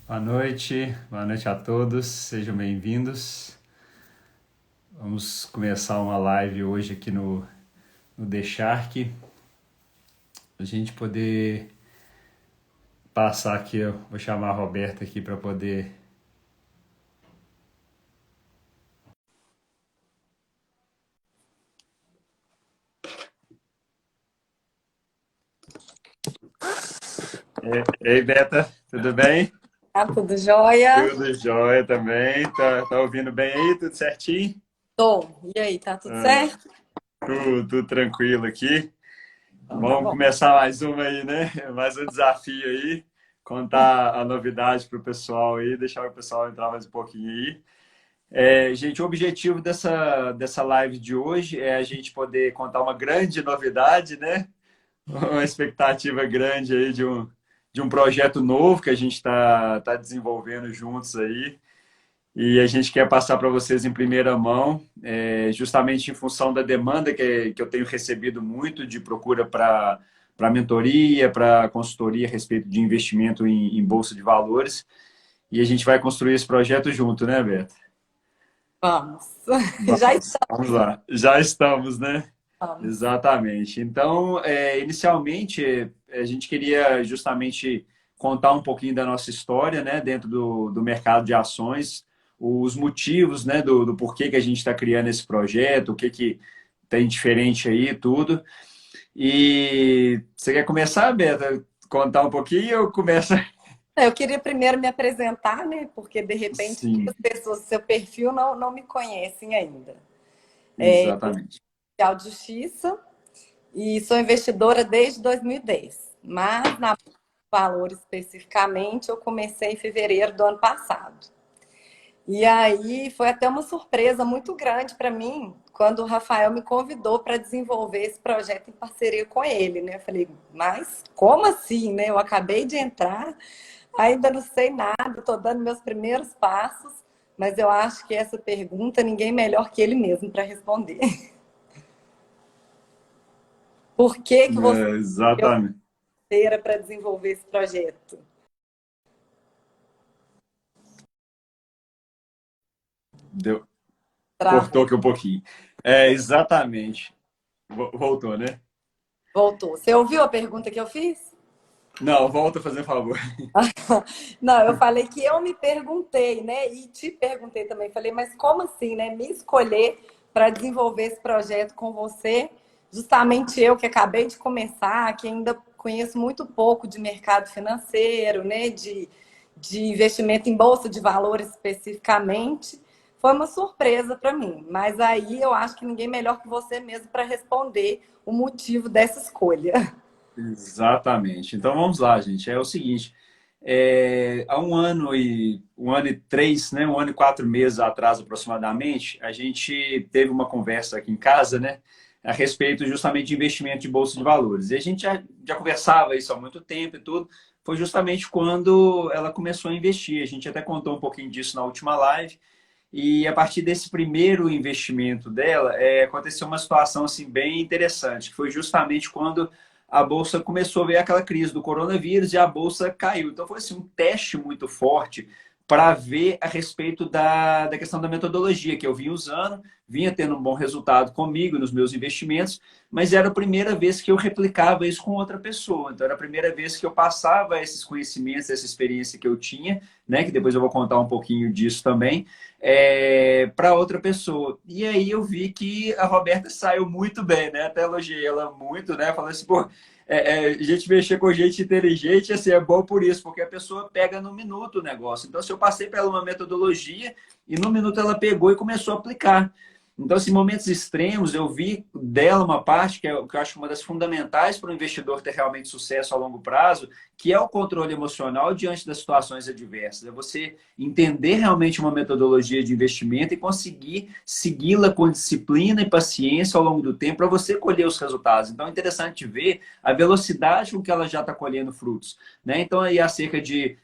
Boa noite a todos, sejam bem-vindos. Vamos começar uma live hoje aqui no The Shark. A gente poder passar aqui, eu vou chamar a Roberta aqui para poder. Ei, Beta, tudo bem? Tá tudo jóia? Tudo jóia também. Tá ouvindo bem aí? Tudo certinho? Tô. E aí, tá tudo Ah, certo? tudo tranquilo aqui. Então tá Vamos bom. começar mais uma aí, né? Mais um desafio aí. Contar a novidade para o pessoal aí, deixar o pessoal entrar mais um pouquinho aí. Gente, o objetivo dessa live de hoje é a gente poder contar uma grande novidade, né? Uma expectativa grande aí de um projeto novo que a gente tá desenvolvendo juntos aí. E a gente quer passar para vocês em primeira mão, justamente em função da demanda que eu tenho recebido muito de procura para mentoria, para consultoria a respeito de investimento em bolsa de valores. E a gente vai construir esse projeto junto, né, Beto? Vamos. Já Vamos estamos, lá. Já estamos, né? estamos. Exatamente. Então, inicialmente, a gente queria justamente contar um pouquinho da nossa história, né, dentro do mercado de ações, os motivos, né, do porquê que a gente está criando esse projeto, o que tem diferente aí, tudo. E você quer começar, Beta, contar um pouquinho ou começa? Eu queria primeiro me apresentar, né? Porque de repente Sim, as pessoas do seu perfil não me conhecem ainda. exatamente. Oficial de Justiça e sou investidora desde 2010. Mas na Valor especificamente, eu comecei em fevereiro do ano passado. E aí foi até uma surpresa muito grande para mim quando o Rafael me convidou para desenvolver esse projeto em parceria com ele, né? Eu falei, mas como assim, né? Eu acabei de entrar, ainda não sei nada, estou dando meus primeiros passos, mas eu acho que essa pergunta ninguém melhor que ele mesmo para responder. Por que que você escolheu Exatamente. para desenvolver esse projeto? Deu, cortou Travou. aqui um pouquinho. Exatamente. Voltou, né? Voltou. Você ouviu a pergunta que eu fiz? Não, volta a fazer favor. Não, eu falei que eu me perguntei, né? E te perguntei também. Falei, mas como assim, né? Me escolher para desenvolver esse projeto com você, justamente eu que acabei de começar, que ainda conheço muito pouco de mercado financeiro, né? De investimento em bolsa de valores especificamente. Foi uma surpresa para mim. Mas aí eu acho que ninguém melhor que você mesmo para responder o motivo dessa escolha. Exatamente. Então vamos lá, gente. É o seguinte: há um ano e 3, né, 1 ano e 4 meses atrás aproximadamente, a gente teve uma conversa aqui em casa, né, a respeito justamente de investimento de bolsa de valores. E a gente já conversava isso há muito tempo e tudo. Foi justamente quando ela começou a investir. A gente até contou um pouquinho disso na última live. E a partir desse primeiro investimento dela, aconteceu uma situação assim bem interessante, que foi justamente quando a bolsa começou a ver aquela crise do coronavírus e a bolsa caiu. Então foi assim, um teste muito forte para ver a respeito da questão da metodologia que eu vinha usando, vinha tendo um bom resultado comigo nos meus investimentos, mas era a primeira vez que eu replicava isso com outra pessoa. Então era a primeira vez que eu passava esses conhecimentos, essa experiência que eu tinha, né, que depois eu vou contar um pouquinho disso também, para outra pessoa. E aí eu vi que a Roberta saiu muito bem, né? Até elogiei ela muito, né? Falei assim, pô, gente mexer com gente inteligente, assim, é bom por isso, porque a pessoa pega no minuto o negócio. Então, se eu passei por ela uma metodologia e no minuto ela pegou e começou a aplicar. Então, assim, momentos extremos, eu vi dela uma parte que eu acho uma das fundamentais para o investidor ter realmente sucesso a longo prazo, que é o controle emocional diante das situações adversas. É você entender realmente uma metodologia de investimento e conseguir segui-la com disciplina e paciência ao longo do tempo para você colher os resultados. Então é interessante ver a velocidade com que ela já está colhendo frutos. Né? Então aí há cerca de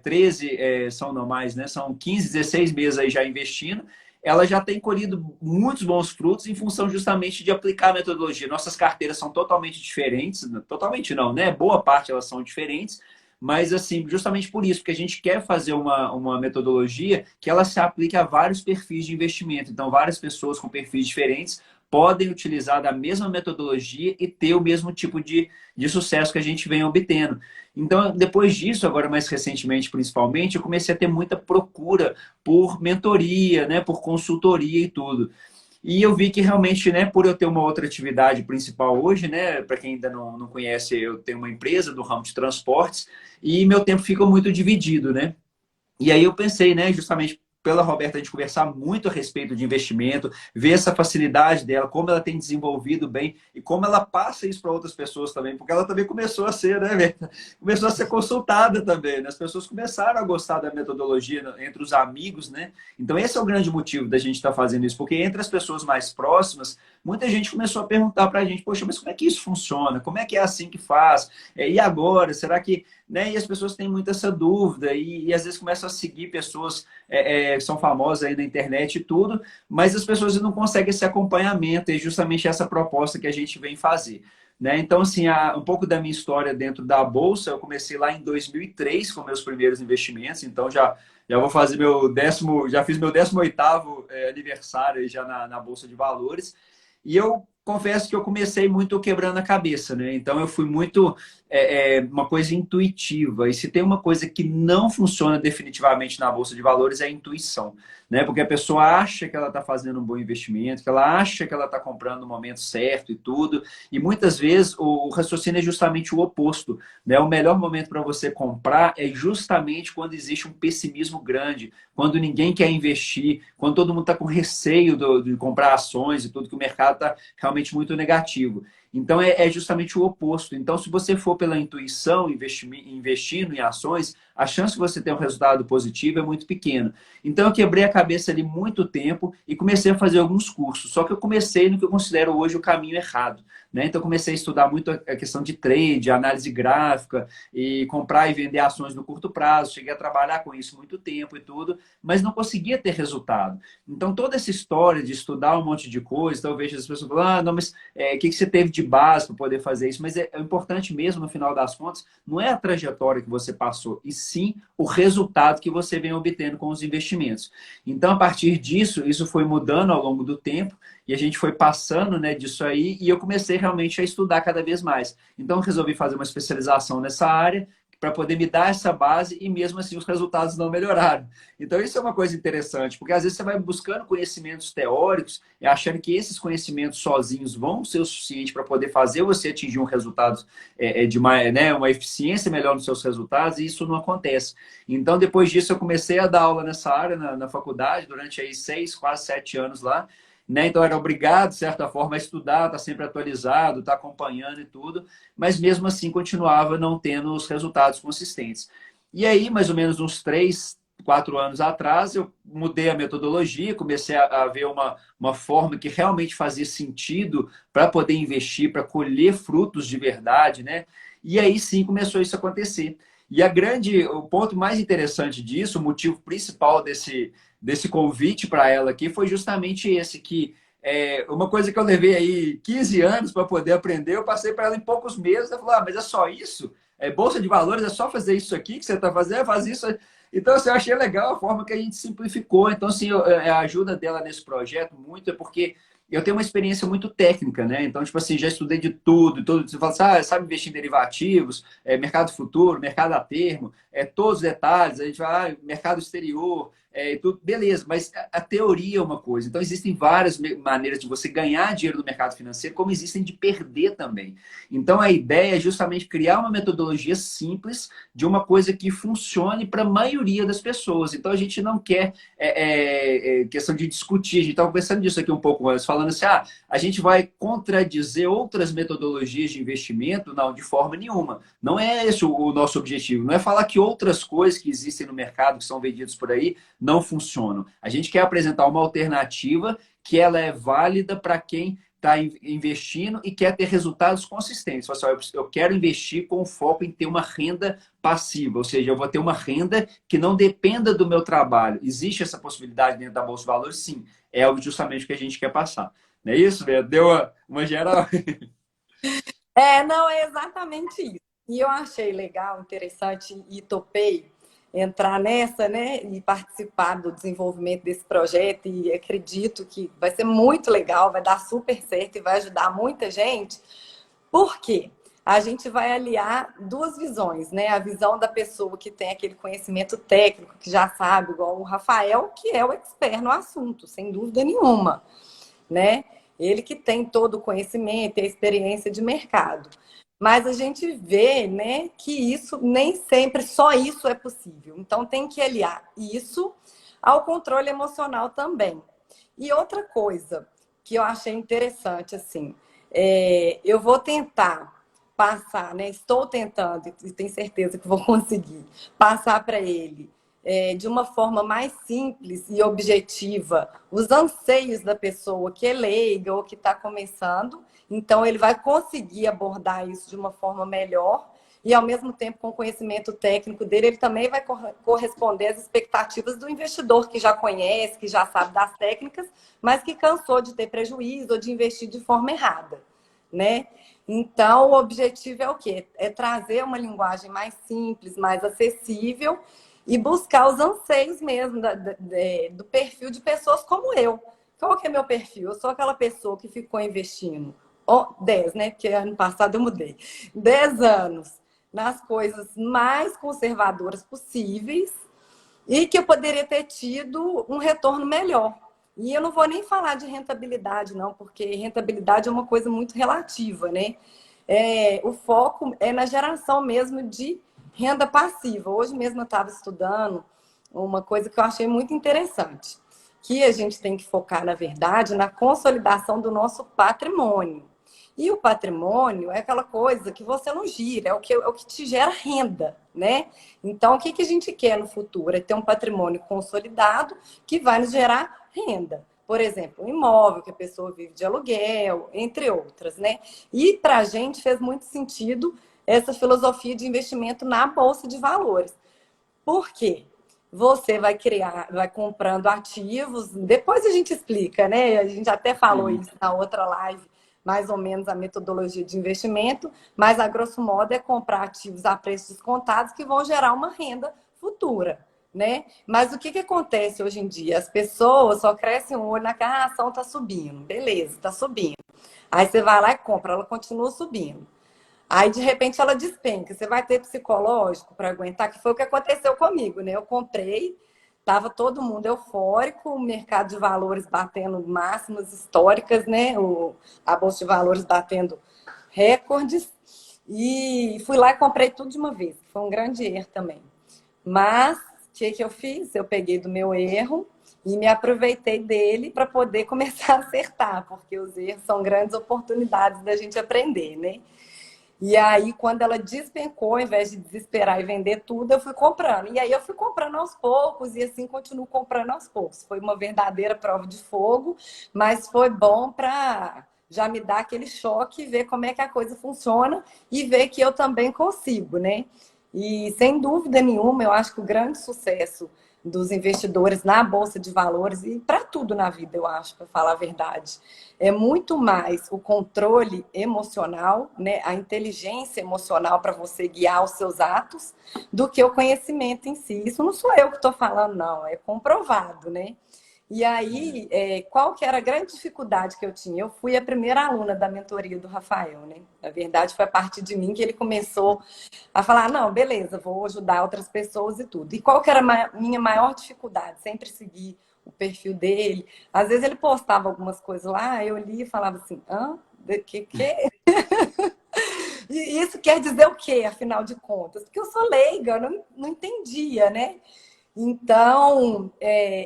13, são não mais, né? São 15, 16 meses aí já investindo, ela já tem colhido muitos bons frutos em função justamente de aplicar a metodologia. Nossas carteiras são totalmente diferentes, totalmente não, né? Boa parte elas são diferentes, mas assim, justamente por isso, porque a gente quer fazer uma metodologia que ela se aplique a vários perfis de investimento. Então, várias pessoas com perfis diferentes podem utilizar da mesma metodologia e ter o mesmo tipo de sucesso que a gente vem obtendo. Então, depois disso, agora mais recentemente, principalmente, eu comecei a ter muita procura por mentoria, né, por consultoria e tudo. E eu vi que realmente, né, por eu ter uma outra atividade principal hoje, né, para quem ainda não conhece, eu tenho uma empresa do ramo de transportes e meu tempo fica muito dividido, né? E aí eu pensei, né, justamente pela Roberta, a gente conversar muito a respeito de investimento, ver essa facilidade dela, como ela tem desenvolvido bem e como ela passa isso para outras pessoas também, porque ela também começou a ser, né, Berta? Começou a ser consultada também, né? As pessoas começaram a gostar da metodologia entre os amigos, né? Então esse é o grande motivo da gente estar fazendo isso, porque entre as pessoas mais próximas, muita gente começou a perguntar para a gente, poxa, mas como é que isso funciona? Como é que é assim que faz? E agora? Será que... Né? E as pessoas têm muito essa dúvida e às vezes começam a seguir pessoas que são famosas aí na internet e tudo, mas as pessoas não conseguem esse acompanhamento e é justamente essa proposta que a gente vem fazer. Né? Então, assim, um pouco da minha história dentro da Bolsa, eu comecei lá em 2003 com meus primeiros investimentos, então já vou fazer já fiz meu 18º aniversário aí já na Bolsa de Valores, e eu confesso que eu comecei muito quebrando a cabeça, né? Então eu fui muito uma coisa intuitiva. E se tem uma coisa que não funciona definitivamente na Bolsa de Valores é a intuição, né? Porque a pessoa acha que ela está fazendo um bom investimento, que ela acha que ela está comprando no momento certo e tudo. E muitas vezes o raciocínio é justamente o oposto, né? O melhor momento para você comprar é justamente quando existe um pessimismo grande, quando ninguém quer investir, quando todo mundo está com receio de comprar ações e tudo, que o mercado está realmente muito negativo. Então, é justamente o oposto. Então, se você for pela intuição, investindo em ações, a chance de você ter um resultado positivo é muito pequena. Então, eu quebrei a cabeça ali muito tempo e comecei a fazer alguns cursos. Só que eu comecei no que eu considero hoje o caminho errado. Né? Então, eu comecei a estudar muito a questão de trade, análise gráfica, e comprar e vender ações no curto prazo. Cheguei a trabalhar com isso muito tempo e tudo, mas não conseguia ter resultado. Então, toda essa história de estudar um monte de coisa, então eu vejo as pessoas falando, não, mas o que você teve de base para poder fazer isso? Mas é importante mesmo, no final das contas, não é a trajetória que você passou, e sim o resultado que você vem obtendo com os investimentos. Então, a partir disso, isso foi mudando ao longo do tempo, e a gente foi passando, né, disso aí, e eu comecei realmente a estudar cada vez mais. Então, eu resolvi fazer uma especialização nessa área, para poder me dar essa base e mesmo assim os resultados não melhoraram. Então isso é uma coisa interessante, porque às vezes você vai buscando conhecimentos teóricos e achando que esses conhecimentos sozinhos vão ser o suficiente para poder fazer você atingir um resultado de uma eficiência melhor nos seus resultados, e isso não acontece. Então depois disso eu comecei a dar aula nessa área na faculdade, durante aí 6, quase 7 anos lá, né? Então, era obrigado, de certa forma, a estudar, estar sempre atualizado, estar acompanhando e tudo, mas mesmo assim continuava não tendo os resultados consistentes. E aí, mais ou menos uns 3, 4 anos atrás, eu mudei a metodologia, comecei a ver uma forma que realmente fazia sentido para poder investir, para colher frutos de verdade, né? E aí sim começou isso a acontecer. E o ponto mais interessante disso, o motivo principal desse convite para ela aqui foi justamente esse, que uma coisa que eu levei aí 15 anos para poder aprender, eu passei para ela em poucos meses, ela falou, mas é só isso? Bolsa de valores, é só fazer isso aqui que você está fazendo? Faz isso. Então, assim, eu achei legal a forma que a gente simplificou. Então, assim, a ajuda dela nesse projeto muito é porque eu tenho uma experiência muito técnica, né? Então, tipo assim, já estudei de tudo. Você fala assim, sabe investir em derivativos, mercado futuro, mercado a termo, todos os detalhes, a gente vai, mercado exterior, e tudo, beleza, mas a teoria é uma coisa. Então, existem várias maneiras de você ganhar dinheiro no mercado financeiro, como existem de perder também. Então, a ideia é justamente criar uma metodologia simples de uma coisa que funcione para a maioria das pessoas. Então, a gente não quer questão de discutir. A gente estava conversando disso aqui um pouco antes, falando assim, a gente vai contradizer outras metodologias de investimento? Não, de forma nenhuma. Não é esse o nosso objetivo. Não é falar que outras coisas que existem no mercado, que são vendidas por aí, não funcionam. A gente quer apresentar uma alternativa que ela é válida para quem está investindo e quer ter resultados consistentes. Eu quero investir com foco em ter uma renda passiva, ou seja, eu vou ter uma renda que não dependa do meu trabalho. Existe essa possibilidade dentro da Bolsa de Valores? Sim. É justamente o que a gente quer passar. Não é isso, Bia? Deu uma geral? Não, é exatamente isso. E eu achei legal, interessante e topei entrar nessa, né, e participar do desenvolvimento desse projeto e acredito que vai ser muito legal, vai dar super certo e vai ajudar muita gente. Por quê? A gente vai aliar duas visões, né? A visão da pessoa que tem aquele conhecimento técnico, que já sabe, igual o Rafael, que é o expert no assunto, sem dúvida nenhuma, né? Ele que tem todo o conhecimento e a experiência de mercado. Mas a gente vê, né, que isso nem sempre só isso é possível. Então tem que aliar isso ao controle emocional também. E outra coisa que eu achei interessante, assim, eu vou tentar passar, né? Estou tentando e tenho certeza que vou conseguir passar para ele de uma forma mais simples e objetiva os anseios da pessoa que é leiga ou que está começando. Então, ele vai conseguir abordar isso de uma forma melhor e, ao mesmo tempo, com o conhecimento técnico dele, ele também vai corresponder às expectativas do investidor que já conhece, que já sabe das técnicas, mas que cansou de ter prejuízo ou de investir de forma errada, né? Então, o objetivo é o quê? É trazer uma linguagem mais simples, mais acessível e buscar os anseios mesmo do perfil de pessoas como eu. Qual que é meu perfil? Eu sou aquela pessoa que ficou investindo 10, né? Porque ano passado eu mudei. 10 anos nas coisas mais conservadoras possíveis e que eu poderia ter tido um retorno melhor. E eu não vou nem falar de rentabilidade, não, porque rentabilidade é uma coisa muito relativa, né? O foco é na geração mesmo de renda passiva. Hoje mesmo eu estava estudando uma coisa que eu achei muito interessante, que a gente tem que focar, na verdade, na consolidação do nosso patrimônio. E o patrimônio é aquela coisa que você não gira, é o que te gera renda, né? Então, o que, que a gente quer no futuro? É ter um patrimônio consolidado que vai nos gerar renda. Por exemplo, um imóvel que a pessoa vive de aluguel, entre outras, né? E para a gente fez muito sentido essa filosofia de investimento na Bolsa de Valores. Por quê? Você vai criar, vai comprando ativos, depois a gente explica, né? A gente até falou Uhum. isso na outra live, mais ou menos a metodologia de investimento, mas a grosso modo é comprar ativos a preços descontados que vão gerar uma renda futura, né? Mas o que acontece hoje em dia? As pessoas só crescem o olho naquela a ação está subindo, beleza, está subindo. Aí você vai lá e compra, ela continua subindo. Aí, de repente, ela despenca. Você vai ter psicológico para aguentar, que foi o que aconteceu comigo, né? Eu comprei, estava todo mundo eufórico, o mercado de valores batendo máximas históricas, né? A Bolsa de Valores batendo recordes. E fui lá e comprei tudo de uma vez. Foi um grande erro também. Mas, o que eu fiz? Eu peguei do meu erro e me aproveitei dele para poder começar a acertar, porque os erros são grandes oportunidades da gente aprender, né? E aí, quando ela despencou, ao invés de desesperar e vender tudo, eu fui comprando. E aí eu fui comprando aos poucos e assim continuo comprando aos poucos. Foi uma verdadeira prova de fogo, mas foi bom para já me dar aquele choque, ver como é que a coisa funciona e ver que eu também consigo, né? E sem dúvida nenhuma, eu acho que o grande sucesso dos investidores na bolsa de valores e para tudo na vida, eu acho, para falar a verdade, é muito mais o controle emocional, né, a inteligência emocional para você guiar os seus atos, do que o conhecimento em si. Isso não sou eu que estou falando, não, é comprovado, né? E aí, qual que era a grande dificuldade que eu tinha? Eu fui a primeira aluna da mentoria do Rafael, né? Na verdade, foi a partir de mim que ele começou a falar, não, beleza, vou ajudar outras pessoas e tudo. E qual que era a minha maior dificuldade? Sempre seguir o perfil dele. Às vezes ele postava algumas coisas lá, eu li e falava assim, hã? Que? E isso quer dizer o quê, afinal de contas? Porque eu sou leiga, eu não entendia, né? Então,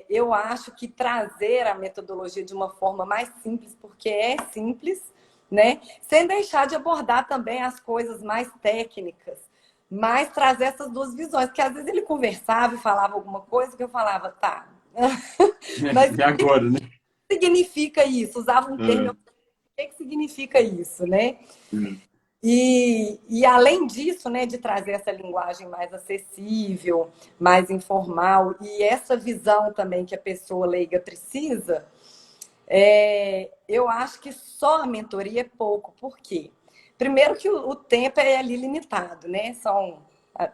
eu acho que trazer a metodologia de uma forma mais simples, porque é simples, né? Sem deixar de abordar também as coisas mais técnicas, mas trazer essas duas visões, porque às vezes ele conversava e falava alguma coisa que eu falava, tá, mas o E agora, né? que significa isso? Usava um termo, É. o que significa isso, né? Hum. E além disso, né, de trazer essa linguagem mais acessível, mais informal, e essa visão também que a pessoa leiga precisa, eu acho que só a mentoria é pouco. Por quê? Primeiro que o tempo é ali limitado, né? São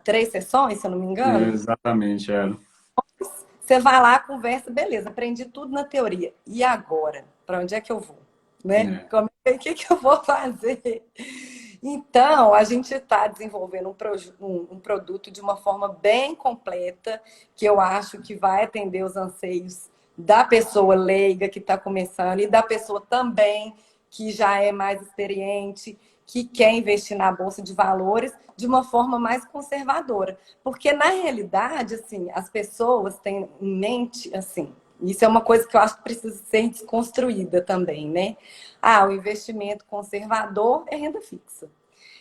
3 sessões, se eu não me engano. Exatamente, é. Você vai lá, conversa, beleza, aprendi tudo na teoria. E agora? Para onde é que eu vou? Né? É. O que eu vou fazer? Então, a gente está desenvolvendo um produto de uma forma bem completa, que eu acho que vai atender os anseios da pessoa leiga que está começando e da pessoa também que já é mais experiente, que quer investir na bolsa de valores de uma forma mais conservadora. Porque, na realidade, assim, as pessoas têm em mente, assim, isso é uma coisa que eu acho que precisa ser desconstruída também, né? Ah, o investimento conservador é renda fixa.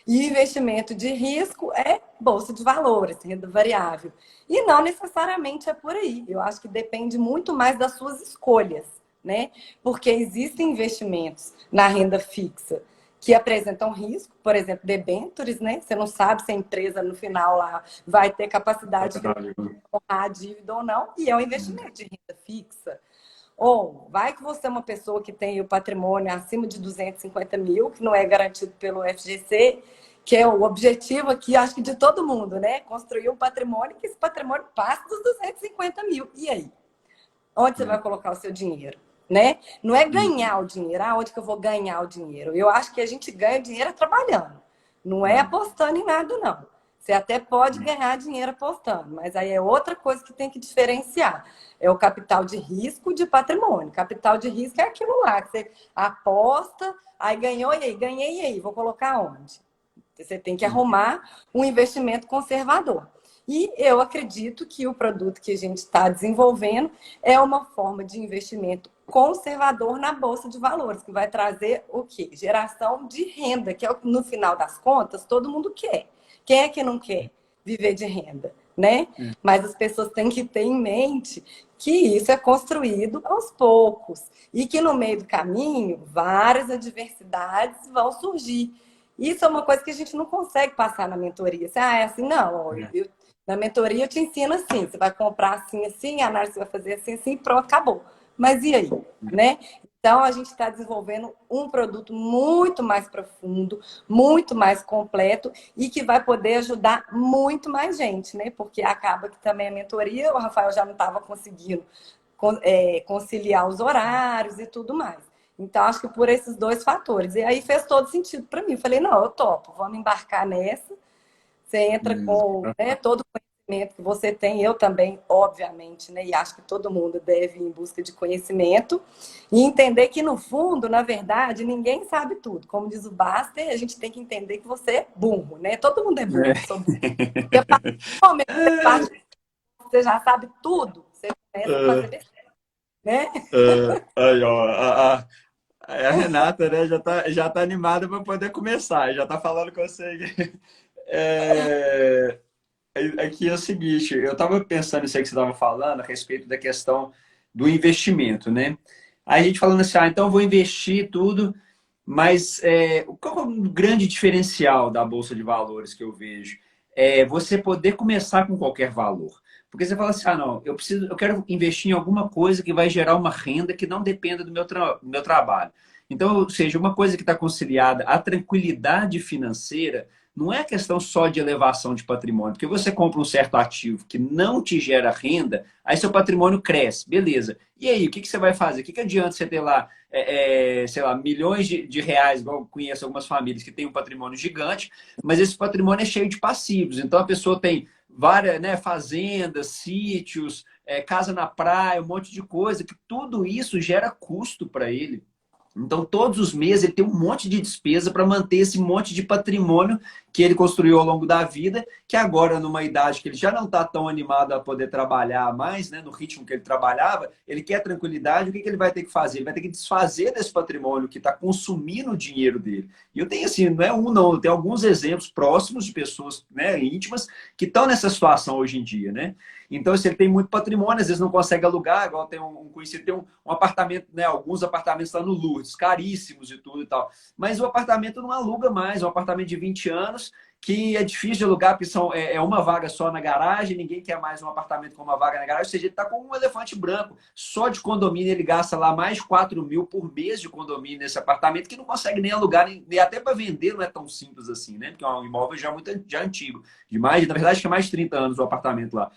E investimento de risco é bolsa de valores, renda variável. E não necessariamente é por aí. Eu acho que depende muito mais das suas escolhas, né? Porque existem investimentos na renda fixa que apresentam risco, por exemplo, debêntures, né? Você não sabe se a empresa no final lá vai ter capacidade de honrar a dívida ou não, e é um investimento de renda fixa. Ou vai que você é uma pessoa que tem o patrimônio acima de 250 mil, que não é garantido pelo FGC, que é o objetivo aqui, acho que de todo mundo, né? Construir um patrimônio que esse patrimônio passe dos 250 mil. E aí? Onde você vai colocar o seu dinheiro? Né? Não é ganhar o dinheiro. Aonde que eu vou ganhar o dinheiro? Eu acho que a gente ganha o dinheiro trabalhando. Não é apostando em nada, não. Você até pode ganhar dinheiro apostando, mas aí é outra coisa que tem que diferenciar. É o capital de risco de patrimônio. Capital de risco é aquilo lá que você aposta, aí ganhou, e aí? Ganhei, e aí? Vou colocar onde? Você tem que arrumar um investimento conservador. E eu acredito que o produto que a gente está desenvolvendo é uma forma de investimento conservador na Bolsa de Valores, que vai trazer o quê? Geração de renda, que é o que, no final das contas, todo mundo quer. Quem é que não quer viver de renda, né? Mas as pessoas têm que ter em mente que isso é construído aos poucos e que no meio do caminho várias adversidades vão surgir. Isso é uma coisa que a gente não consegue passar na mentoria. É assim, não. Na mentoria eu te ensino assim, você vai comprar assim, assim, a análise vai fazer assim, assim, pronto, acabou. Mas e aí, né? Então a gente está desenvolvendo um produto muito mais profundo, muito mais completo e que vai poder ajudar muito mais gente, né? Porque acaba que também a mentoria, o Rafael já não estava conseguindo conciliar os horários e tudo mais. Então, acho que por esses dois fatores. E aí fez todo sentido para mim. Falei, não, eu topo, vamos embarcar nessa. Você entra com todo o conhecimento que você tem, eu também, obviamente, né? E acho que todo mundo deve ir em busca de conhecimento e entender que, no fundo, na verdade, ninguém sabe tudo. Como diz o Baster, a gente tem que entender que você é burro, né? Todo mundo é burro. Porque a partir do momento que você parte, você já sabe tudo, você começa a fazer besteira, né? Aí, ó, a Renata, né, já tá animada para poder começar, já tá falando com você. É, aqui é o seguinte, eu estava pensando nisso aí que você estava falando a respeito da questão do investimento, né? Aí a gente falando assim, então eu vou investir tudo, mas qual é o grande diferencial da Bolsa de Valores que eu vejo? É você poder começar com qualquer valor. Porque você fala assim, não, eu quero investir em alguma coisa que vai gerar uma renda que não dependa do meu trabalho. Então, ou seja, uma coisa que está conciliada à tranquilidade financeira não é questão só de elevação de patrimônio, porque você compra um certo ativo que não te gera renda, aí seu patrimônio cresce, beleza. E aí, o que você vai fazer? O que adianta você ter lá, sei lá, milhões de reais, igual eu conheço algumas famílias que têm um patrimônio gigante, mas esse patrimônio é cheio de passivos. Então a pessoa tem várias, né, fazendas, sítios, casa na praia, um monte de coisa, que tudo isso gera custo para ele. Então, todos os meses ele tem um monte de despesa para manter esse monte de patrimônio que ele construiu ao longo da vida, que agora, numa idade que ele já não está tão animado a poder trabalhar mais, né, no ritmo que ele trabalhava, ele quer tranquilidade, o que ele vai ter que fazer? Ele vai ter que desfazer desse patrimônio que está consumindo o dinheiro dele. E eu tenho assim, não é um não, eu tenho alguns exemplos próximos de pessoas, né, íntimas que estão nessa situação hoje em dia, né? Então, se ele tem muito patrimônio, às vezes não consegue alugar, igual tem um conhecido, tem um apartamento, né? Alguns apartamentos lá no Lourdes, caríssimos e tudo e tal. Mas o apartamento não aluga mais, é um apartamento de 20 anos, que é difícil de alugar, porque é uma vaga só na garagem, ninguém quer mais um apartamento com uma vaga na garagem, ou seja, ele está com um elefante branco. Só de condomínio ele gasta lá mais 4 mil por mês de condomínio nesse apartamento, que não consegue nem alugar, nem até para vender não é tão simples assim, né? Porque é um imóvel já antigo, na verdade, que é mais de 30 anos o apartamento lá.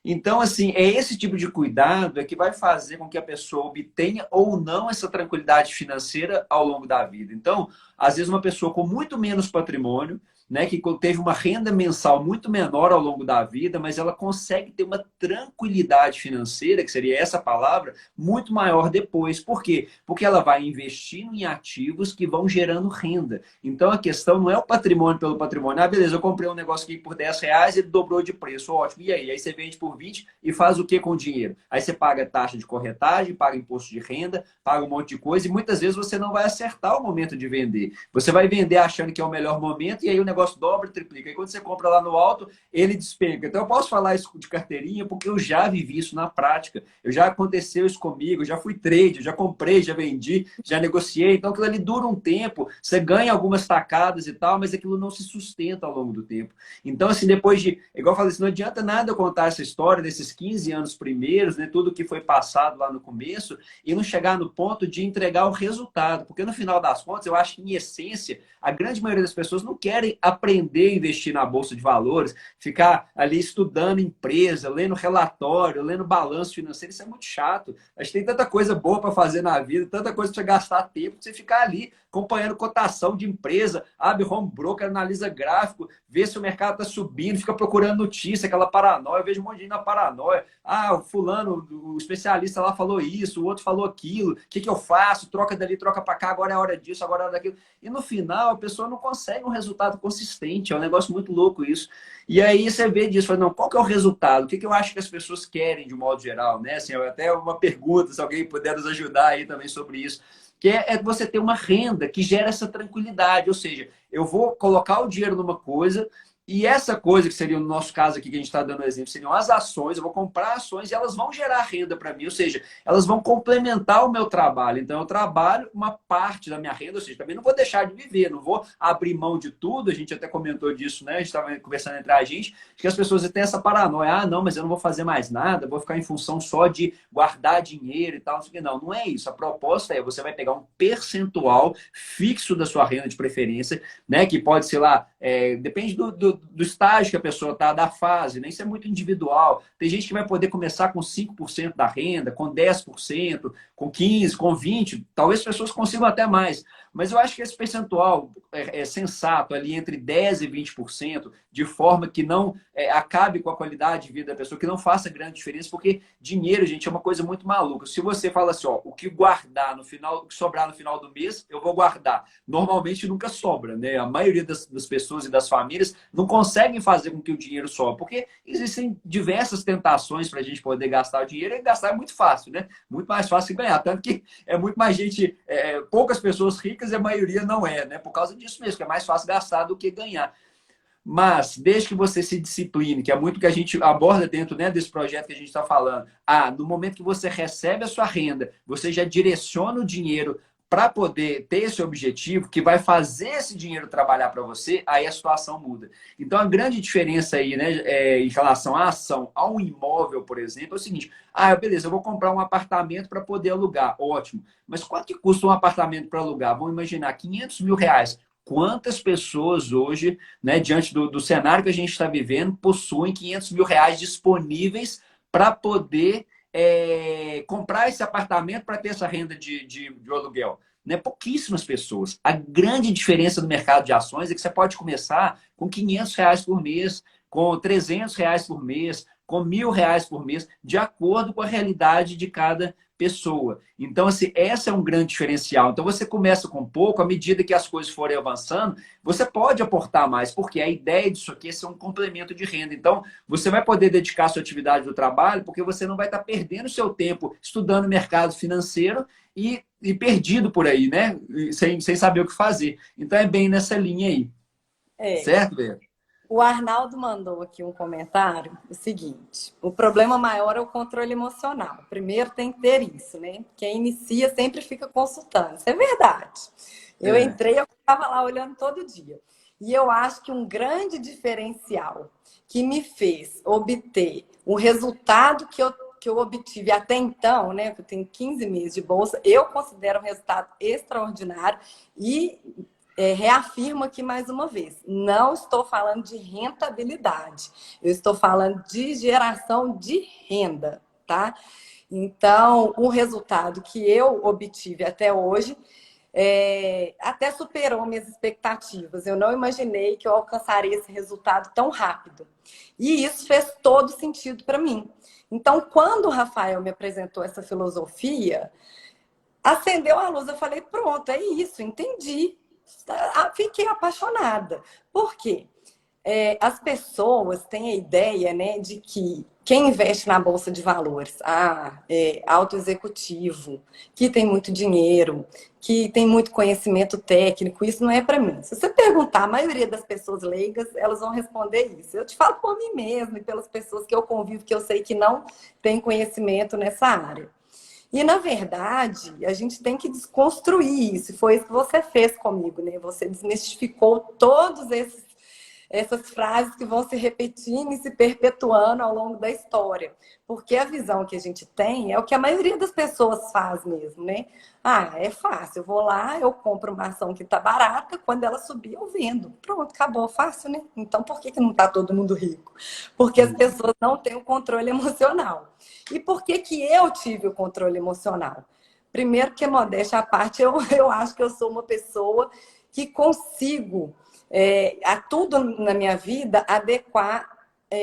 Então, assim, é esse tipo de cuidado que vai fazer com que a pessoa obtenha ou não essa tranquilidade financeira ao longo da vida. Então, às vezes uma pessoa com muito menos patrimônio, né, que teve uma renda mensal muito menor ao longo da vida, mas ela consegue ter uma tranquilidade financeira, que seria essa palavra, muito maior depois. Por quê? Porque ela vai investindo em ativos que vão gerando renda. Então a questão não é o patrimônio pelo patrimônio. Ah, beleza, eu comprei um negócio aqui por 10 reais, ele dobrou de preço, ótimo. E aí? Aí você vende por 20 e faz o que com o dinheiro? Aí você paga taxa de corretagem, paga imposto de renda, paga um monte de coisa e muitas vezes você não vai acertar o momento de vender. Você vai vender achando que é o melhor momento e aí o negócio dobra e triplica. E quando você compra lá no alto, ele despenca. Então eu posso falar isso de carteirinha porque eu já vivi isso na prática. Já aconteceu isso comigo, já fui trade, já comprei, já vendi, já negociei. Então aquilo ali dura um tempo, você ganha algumas tacadas e tal, mas aquilo não se sustenta ao longo do tempo. Então, assim, depois de... Igual eu falei assim, não adianta nada eu contar essa história desses 15 anos primeiros, né, tudo que foi passado lá no começo, e não chegar no ponto de entregar o resultado. Porque no final das contas, eu acho que, em essência, a grande maioria das pessoas não querem aprender a investir na Bolsa de Valores, ficar ali estudando empresa, lendo relatório, lendo balanço financeiro. Isso é muito chato. A gente tem tanta coisa boa para fazer na vida, tanta coisa para você gastar tempo, para você ficar ali acompanhando cotação de empresa, abre home broker, analisa gráfico, vê se o mercado está subindo, fica procurando notícia, aquela paranoia. Eu vejo um monte de gente na paranoia. Ah, o fulano, o especialista lá falou isso, o outro falou aquilo, o que eu faço? Troca dali, troca para cá, agora é a hora disso, agora é a hora daquilo. E no final a pessoa não consegue um resultado consistente, é um negócio muito louco isso. E aí você vê disso, fala, não, qual que é o resultado? O que eu acho que as pessoas querem de modo geral, né? Assim, até uma pergunta, se alguém puder nos ajudar aí também sobre isso, que é você ter uma renda que gera essa tranquilidade, ou seja, eu vou colocar o dinheiro numa coisa e essa coisa, que seria no nosso caso aqui, que a gente está dando exemplo, seriam as ações, eu vou comprar ações e elas vão gerar renda para mim, ou seja, elas vão complementar o meu trabalho. Então, eu trabalho uma parte da minha renda, ou seja, também não vou deixar de viver, não vou abrir mão de tudo, a gente até comentou disso, né? A gente estava conversando entre a gente, que as pessoas têm essa paranoia, ah, não, mas eu não vou fazer mais nada, vou ficar em função só de guardar dinheiro e tal, não sei o que. Não, não é isso. A proposta é, você vai pegar um percentual fixo da sua renda de preferência, né? Que pode ser lá, depende do estágio que a pessoa está, da fase, né? Isso é muito individual. Tem gente que vai poder começar com 5% da renda, com 10%, com 15%, com 20%. Talvez as pessoas consigam até mais. Mas eu acho que esse percentual é sensato, ali entre 10% e 20%, de forma que não acabe com a qualidade de vida da pessoa, que não faça grande diferença, porque dinheiro, gente, é uma coisa muito maluca. Se você fala assim, ó, o que guardar no final, o que sobrar no final do mês, eu vou guardar. Normalmente nunca sobra, né? A maioria das pessoas e das famílias não conseguem fazer com que o dinheiro sobre, porque existem diversas tentações para a gente poder gastar o dinheiro, e gastar é muito fácil, né? Muito mais fácil que ganhar, tanto que é muito mais gente, poucas pessoas ricas e a maioria não é, né? Por causa disso mesmo, que é mais fácil gastar do que ganhar. Mas, desde que você se discipline, que é muito que a gente aborda dentro, né, desse projeto que a gente está falando, no momento que você recebe a sua renda, você já direciona o dinheiro para poder ter esse objetivo, que vai fazer esse dinheiro trabalhar para você, aí a situação muda. Então, a grande diferença aí, né, em relação à ação, a um imóvel, por exemplo, é o seguinte, beleza, eu vou comprar um apartamento para poder alugar, ótimo. Mas quanto que custa um apartamento para alugar? Vamos imaginar, 500 mil reais. Quantas pessoas hoje, né, diante do cenário que a gente está vivendo, possuem 500 mil reais disponíveis para poder comprar esse apartamento para ter essa renda de aluguel? Né? Pouquíssimas pessoas. A grande diferença do mercado de ações é que você pode começar com 500 reais por mês, com 300 reais por mês, com 1.000 reais por mês, de acordo com a realidade de cada pessoa. Então, assim, esse é um grande diferencial. Então, você começa com pouco, à medida que as coisas forem avançando, você pode aportar mais, porque a ideia disso aqui é ser um complemento de renda. Então, você vai poder dedicar a sua atividade do trabalho, porque você não vai estar perdendo seu tempo estudando mercado financeiro e perdido por aí, né? Sem saber o que fazer. Então, é bem nessa linha aí. Certo, Bê? O Arnaldo mandou aqui um comentário, o seguinte: o problema maior é o controle emocional. Primeiro tem que ter isso, né? Quem inicia sempre fica consultando. Isso é verdade. Eu É. entrei, eu estava lá olhando todo dia. E eu acho que um grande diferencial que me fez obter o resultado que eu obtive até então, né? Que eu tenho 15 meses de bolsa, eu considero um resultado extraordinário e reafirmo aqui mais uma vez, não estou falando de rentabilidade, eu estou falando de geração de renda, tá? Então, o resultado que eu obtive até hoje até superou minhas expectativas. Eu não imaginei que eu alcançaria esse resultado tão rápido. E isso fez todo sentido para mim. Então, quando o Rafael me apresentou essa filosofia, acendeu a luz. Eu falei, pronto, é isso, entendi. Fiquei apaixonada. Por quê? As pessoas têm a ideia, né, de que quem investe na Bolsa de Valores, é alto executivo, que tem muito dinheiro, que tem muito conhecimento técnico, isso não é para mim. Se você perguntar, a maioria das pessoas leigas, elas vão responder isso. Eu te falo por mim mesma e pelas pessoas que eu convivo, que eu sei que não têm conhecimento nessa área. E, na verdade, a gente tem que desconstruir isso. Foi isso que você fez comigo, né? Você desmistificou todos essas frases que vão se repetindo e se perpetuando ao longo da história. Porque a visão que a gente tem é o que a maioria das pessoas faz mesmo, né? É fácil. Eu vou lá, eu compro uma ação que está barata, quando ela subir, eu vendo. Pronto, acabou, fácil, né? Então, por que não está todo mundo rico? Porque as pessoas não têm o controle emocional. E por que eu tive o controle emocional? Primeiro, que modéstia à parte, eu acho que eu sou uma pessoa que consigo, a tudo na minha vida, adequar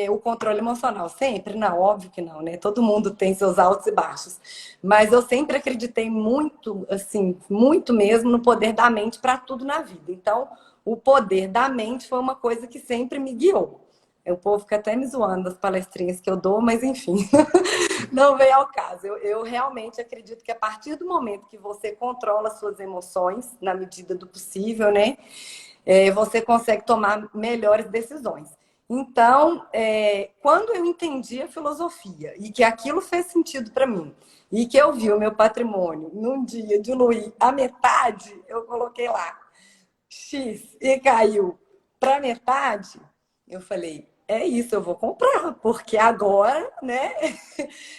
o controle emocional. Sempre? Não, óbvio que não, né? Todo mundo tem seus altos e baixos. Mas eu sempre acreditei muito, assim, muito mesmo no poder da mente para tudo na vida. Então, o poder da mente foi uma coisa que sempre me guiou. O povo fica até me zoando das palestrinhas que eu dou, mas enfim, não vem ao caso. Eu realmente acredito que a partir do momento que você controla suas emoções, na medida do possível, né, você consegue tomar melhores decisões. Então, quando eu entendi a filosofia e que aquilo fez sentido para mim, e que eu vi o meu patrimônio num dia diluir a metade, eu coloquei lá X e caiu para metade, eu falei, é isso, eu vou comprar, porque agora, né?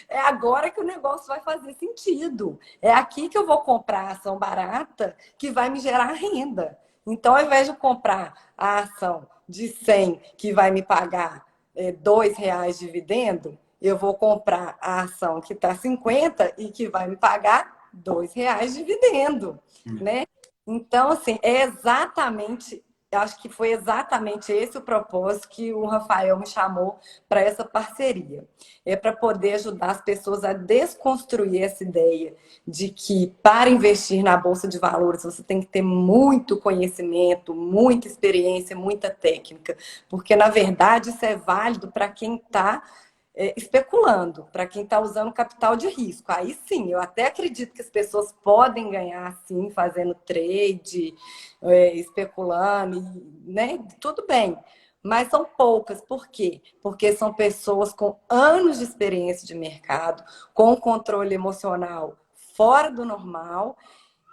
É agora que o negócio vai fazer sentido. É aqui que eu vou comprar a ação barata que vai me gerar renda. Então, ao invés de comprar a ação de 100 que vai me pagar R$ 2 de dividendo, eu vou comprar a ação que está 50 e que vai me pagar R$ 2 de dividendo, né? Então, assim, eu acho que foi exatamente esse o propósito que o Rafael me chamou para essa parceria. É para poder ajudar as pessoas a desconstruir essa ideia de que para investir na Bolsa de Valores você tem que ter muito conhecimento, muita experiência, muita técnica. Porque, na verdade, isso é válido para quem está especulando, para quem está usando capital de risco. Aí sim, eu até acredito que as pessoas podem ganhar sim fazendo trade, especulando, né? Tudo bem. Mas são poucas. Por quê? Porque são pessoas com anos de experiência de mercado, com controle emocional fora do normal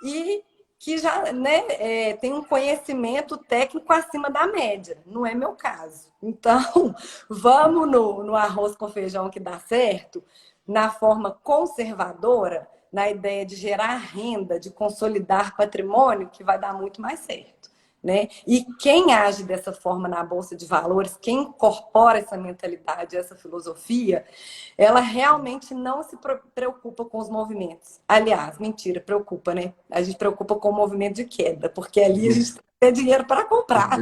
e que já, né, tem um conhecimento técnico acima da média. Não é meu caso. Então, vamos no arroz com feijão que dá certo, na forma conservadora, na ideia de gerar renda, de consolidar patrimônio, que vai dar muito mais certo. Né? E quem age dessa forma na Bolsa de Valores, quem incorpora essa mentalidade, essa filosofia, ela realmente não se preocupa com os movimentos. Aliás, mentira, preocupa, né? A gente preocupa com o movimento de queda, porque ali a gente tem dinheiro para comprar.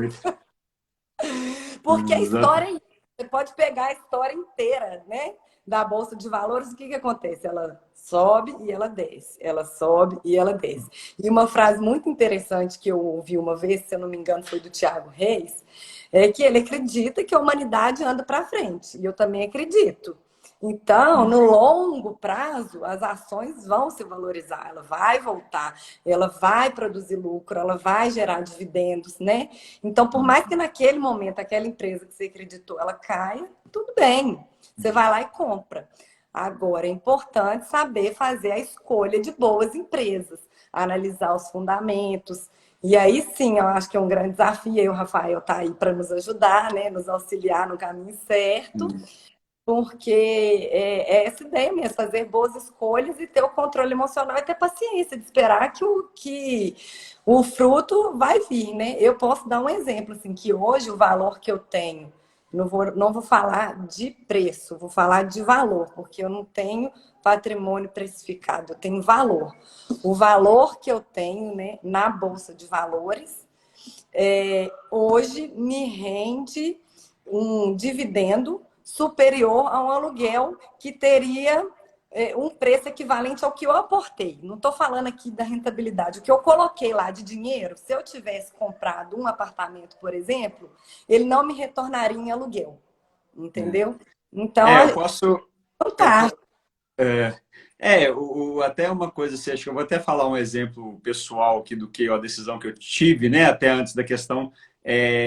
Porque a história é isso. Você pode pegar a história inteira, né? Da Bolsa de Valores, o que acontece? Ela sobe e ela desce. Ela sobe e ela desce. E uma frase muito interessante que eu ouvi uma vez, se eu não me engano, foi do Thiago Reis, é que ele acredita que a humanidade anda para frente. E eu também acredito. Então, no longo prazo, as ações vão se valorizar, ela vai voltar, ela vai produzir lucro, ela vai gerar dividendos, né? Então, por mais que naquele momento aquela empresa que você acreditou, ela caia, tudo bem. Você vai lá e compra. Agora, é importante saber fazer a escolha de boas empresas, analisar os fundamentos. E aí sim, eu acho que é um grande desafio. E o Rafael está aí para nos ajudar, né? Nos auxiliar no caminho certo. Porque é essa ideia mesmo, fazer boas escolhas e ter o controle emocional e ter paciência de esperar que o fruto vai vir, né? Eu posso dar um exemplo, assim, que hoje o valor que eu tenho, não vou falar de preço, vou falar de valor, porque eu não tenho patrimônio precificado, eu tenho valor. O valor que eu tenho, né, na Bolsa de Valores, hoje me rende um dividendo superior a um aluguel que teria um preço equivalente ao que eu aportei. Não estou falando aqui da rentabilidade. O que eu coloquei lá de dinheiro, se eu tivesse comprado um apartamento, por exemplo, ele não me retornaria em aluguel. Entendeu? Então, É, é eu posso. Eu, po- fantástico. até uma coisa assim, acho que eu vou até falar um exemplo pessoal aqui do que a decisão que eu tive, né? Até antes da questão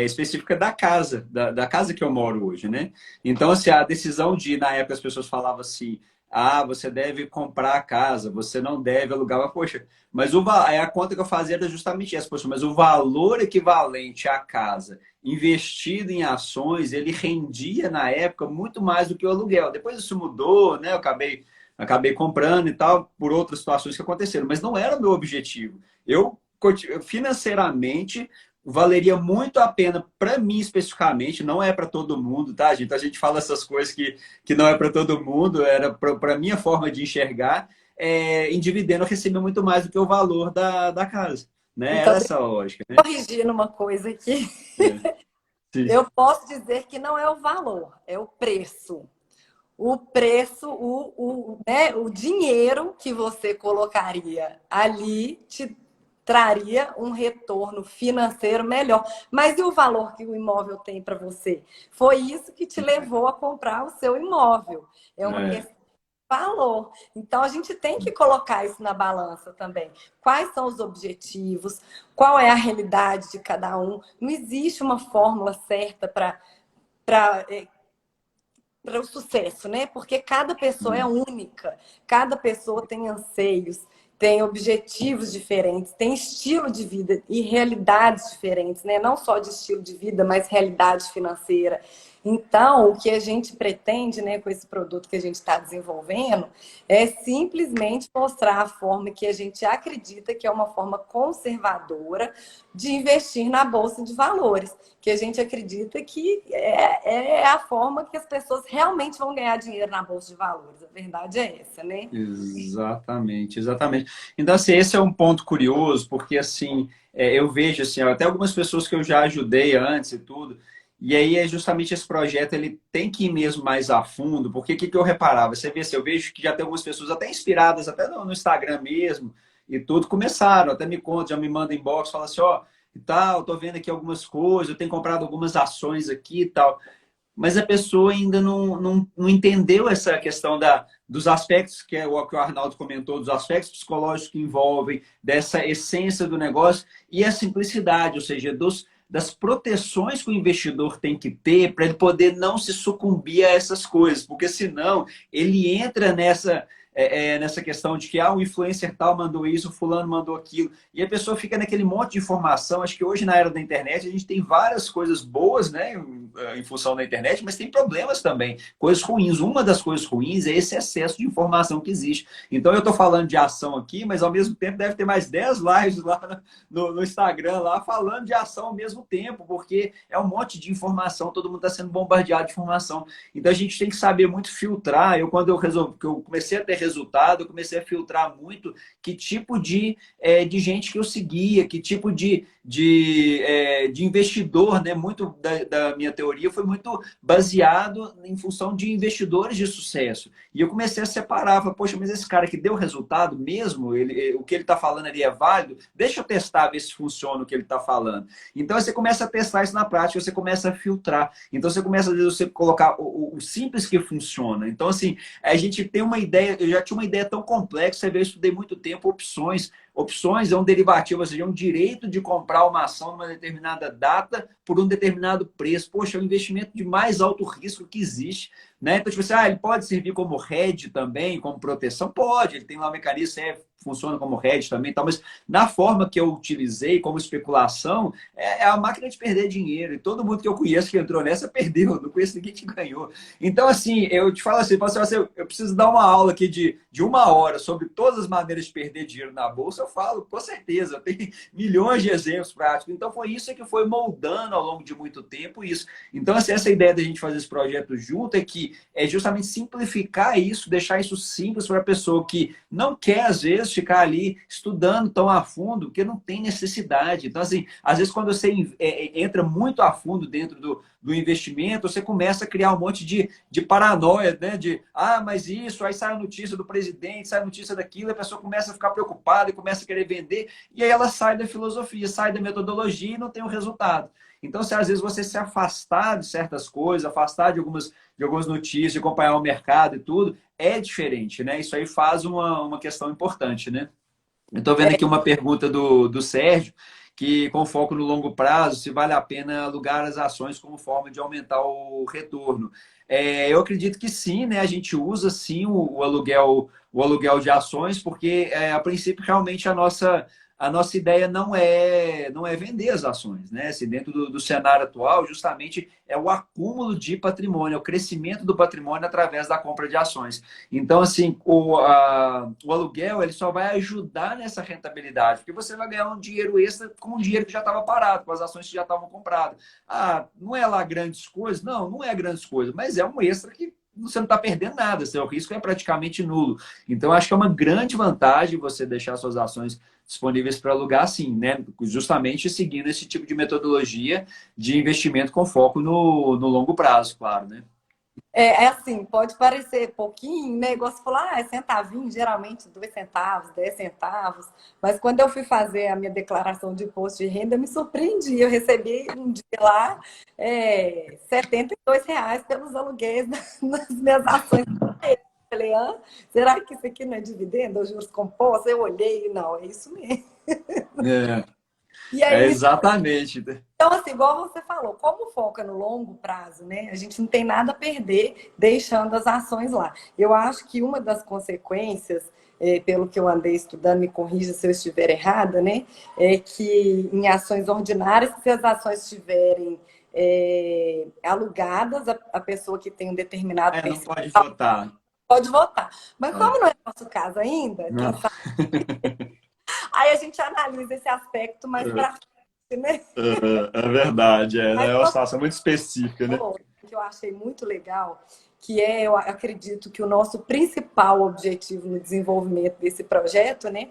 específica da casa, da casa que eu moro hoje, né? Então, assim, a decisão de, na época, as pessoas falavam assim, ah, você deve comprar a casa, você não deve alugar. Mas, poxa, mas aí a conta que eu fazia era justamente essa, poxa, mas o valor equivalente à casa investido em ações, ele rendia na época muito mais do que o aluguel. Depois isso mudou, né? Eu acabei comprando e tal, por outras situações que aconteceram, mas não era o meu objetivo. Financeiramente, valeria muito a pena para mim especificamente, não é para todo mundo, tá, gente? A gente fala essas coisas que não é para todo mundo, era para minha forma de enxergar, em dividendo eu recebia muito mais do que o valor da casa, né? Então, Era deixa essa a lógica, eu né? corrigir numa coisa aqui. É, sim. Eu posso dizer que não é o valor, é o preço. O preço, o dinheiro que você colocaria ali te traria um retorno financeiro melhor. Mas e o valor que o imóvel tem para você? Foi isso que te levou a comprar o seu imóvel. É uma É. questão de valor. Então a gente tem que colocar isso na balança também. Quais são os objetivos? Qual é a realidade de cada um? Não existe uma fórmula certa para para o sucesso, né? Porque cada pessoa é única, cada pessoa tem anseios, tem objetivos diferentes, tem estilo de vida e realidades diferentes, né? Não só de estilo de vida, mas realidade financeira. Então, o que a gente pretende, né, com esse produto que a gente está desenvolvendo, é simplesmente mostrar a forma que a gente acredita que é uma forma conservadora de investir na bolsa de valores, que a gente acredita que é a forma que as pessoas realmente vão ganhar dinheiro na bolsa de valores. A verdade é essa, né? Exatamente, exatamente. Então, assim, esse é um ponto curioso, porque, assim, eu vejo, assim, até algumas pessoas que eu já ajudei antes e tudo, e aí é justamente esse projeto, ele tem que ir mesmo mais a fundo, porque o que que eu reparava? Você vê, assim, eu vejo que já tem algumas pessoas até inspiradas, até no Instagram mesmo, e tudo, começaram, até me contam, já me mandam inbox, falam assim, ó, e tal, tô vendo aqui algumas coisas, eu tenho comprado algumas ações aqui e tal, mas a pessoa ainda não entendeu essa questão dos aspectos, que é o que o Arnaldo comentou, dos aspectos psicológicos que envolvem, dessa essência do negócio e a simplicidade, ou seja, das proteções que o investidor tem que ter para ele poder não se sucumbir a essas coisas, porque senão ele entra nessa questão de que o influencer tal mandou isso, o fulano mandou aquilo, e a pessoa fica naquele monte de informação. Acho que hoje, na era da internet, a gente tem várias coisas boas, né, em função da internet, mas tem problemas também, coisas ruins. Uma das coisas ruins é esse excesso de informação que existe. Então, eu estou falando de ação aqui, mas ao mesmo tempo deve ter mais 10 lives lá no Instagram, lá falando de ação ao mesmo tempo, porque é um monte de informação, todo mundo está sendo bombardeado de informação. Então, a gente tem que saber muito filtrar. Quando que eu comecei a ter resultado, eu comecei a filtrar muito que tipo de gente que eu seguia, que tipo de investidor, né? Muito da minha teoria foi muito baseado em função de investidores de sucesso. E eu comecei a separar, falei, poxa, mas esse cara que deu resultado mesmo, o que ele está falando ali é válido, deixa eu testar, ver se funciona o que ele está falando. Então você começa a testar isso na prática, você começa a filtrar. Então você começa, às vezes, você colocar o simples que funciona. Então, assim, a gente tem uma ideia, eu já tinha uma ideia tão complexa, você vê, eu estudei muito tempo opções. Opções é um derivativo, ou seja, é um direito de comprar uma ação numa determinada data por um determinado preço. Poxa, é o investimento de mais alto risco que existe. Né? Então, tipo assim, ele pode servir como hedge também, como proteção? Pode, ele tem lá um mecanismo, funciona como hedge também, tal, mas na forma que eu utilizei como especulação, é a máquina de perder dinheiro. E todo mundo que eu conheço que entrou nessa perdeu, não conheço ninguém que ganhou. Então, assim, eu te falo assim, eu preciso dar uma aula aqui de 1 hora sobre todas as maneiras de perder dinheiro na Bolsa, eu falo, com certeza, eu tenho milhões de exemplos práticos. Então, foi isso que foi moldando ao longo de muito tempo isso. Então, assim, essa ideia da gente fazer esse projeto junto é justamente simplificar isso, deixar isso simples para a pessoa que não quer, às vezes, ficar ali estudando tão a fundo, porque não tem necessidade. Então, assim, às vezes, quando você entra muito a fundo dentro do investimento, você começa a criar um monte de paranoia, né? Mas isso, aí sai a notícia do presidente, sai a notícia daquilo, a pessoa começa a ficar preocupada e começa a querer vender, e aí ela sai da filosofia, sai da metodologia e não tem o resultado. Então, se às vezes você se afastar de certas coisas, afastar de algumas notícias, de acompanhar o mercado e tudo, é diferente, né? Isso aí faz uma questão importante, né? Eu estou vendo aqui uma pergunta do Sérgio, que com foco no longo prazo, se vale a pena alugar as ações como forma de aumentar o retorno. Eu acredito que sim, né? A gente usa sim o aluguel de ações, porque a princípio realmente a nossa ideia não é vender as ações, né? Se dentro do cenário atual, justamente é o acúmulo de patrimônio, é o crescimento do patrimônio através da compra de ações. Então, assim, o aluguel ele só vai ajudar nessa rentabilidade, porque você vai ganhar um dinheiro extra com um dinheiro que já estava parado, com as ações que já estavam compradas. Não é lá grandes coisas? Não, não é grandes coisas, mas é um extra que você não está perdendo nada, seu risco é praticamente nulo. Então, acho que é uma grande vantagem você deixar suas ações disponíveis para alugar, sim, né? Justamente seguindo esse tipo de metodologia de investimento com foco no longo prazo, claro, né? É assim, pode parecer pouquinho, né? Igual você falou, é centavinho, geralmente 2 centavos, 10 centavos. Mas quando eu fui fazer a minha declaração de imposto de renda, eu me surpreendi. Eu recebi um dia lá R$ 72 pelos aluguéis das minhas ações. Eu falei, será que isso aqui não é dividendo ou juros compostos? Eu olhei e não, é isso mesmo. É, E é aí, exatamente. então, assim, igual você falou, como foca no longo prazo, né? A gente não tem nada a perder deixando as ações lá. Eu acho que uma das consequências, pelo que eu andei estudando, me corrija se eu estiver errada, né? É que em ações ordinárias, se as ações estiverem alugadas, a pessoa que tem um determinado Não pode percentual votar. pode votar. Mas É, como não é nosso caso ainda, quem não. sabe, aí a gente analisa esse aspecto mais para frente, né? É verdade, Mas é uma situação muito específica, né? que eu achei muito legal, que eu acredito que o nosso principal objetivo no desenvolvimento desse projeto, né,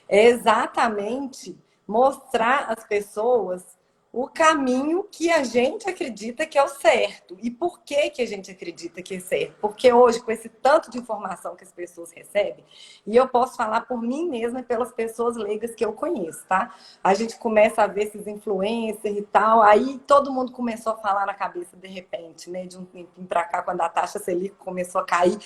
é exatamente mostrar às pessoas o caminho que a gente acredita que é o certo. E por que que a gente acredita que é certo? Porque hoje, com esse tanto de informação que as pessoas recebem, e eu posso falar por mim mesma e pelas pessoas leigas que eu conheço, tá? A gente começa a ver esses influencers e tal, aí todo mundo começou a falar na cabeça de repente, né? De um tempinho para cá, quando a taxa Selic começou a cair,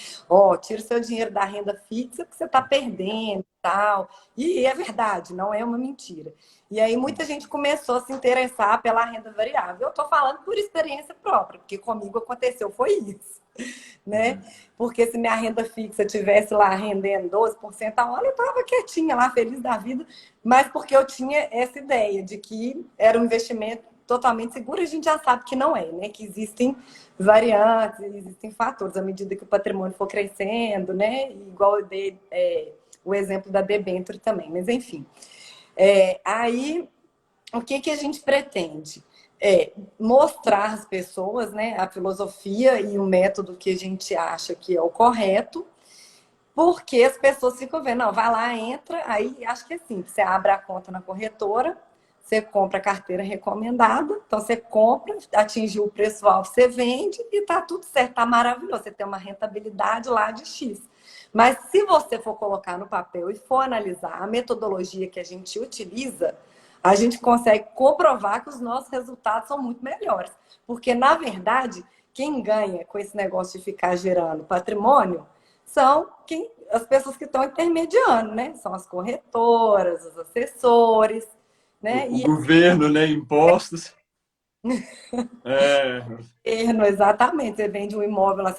tira o seu dinheiro da renda fixa que você está perdendo e tal. E é verdade, não é uma mentira. E aí muita gente começou a se interessar pela renda variável. Eu estou falando por experiência própria, porque comigo aconteceu foi isso, né? Porque se minha renda fixa tivesse lá rendendo 12% ao ano, eu estava quietinha lá, feliz da vida, mas porque eu tinha essa ideia de que era um investimento totalmente seguro, a gente já sabe que não é, né? Que existem variantes, existem fatores à medida que o patrimônio for crescendo, né? Igual eu dei o exemplo da debênture também, mas enfim. Aí, o que a gente pretende? Mostrar às pessoas, né, a filosofia e o método que a gente acha que é o correto, porque as pessoas ficam vendo, não, vai lá, entra, aí acho que é simples, você abre a conta na corretora, você compra a carteira recomendada, então você compra, atingiu o preço alto, você vende e tá tudo certo, tá maravilhoso. Você tem uma rentabilidade lá de X. Mas se você for colocar no papel e for analisar a metodologia que a gente utiliza, a gente consegue comprovar que os nossos resultados são muito melhores. Porque, na verdade, quem ganha com esse negócio de ficar gerando patrimônio são as pessoas que estão intermediando, né? São as corretoras, os assessores, né? O governo, né? Impostos. É. Exatamente. Você vende um imóvel lá,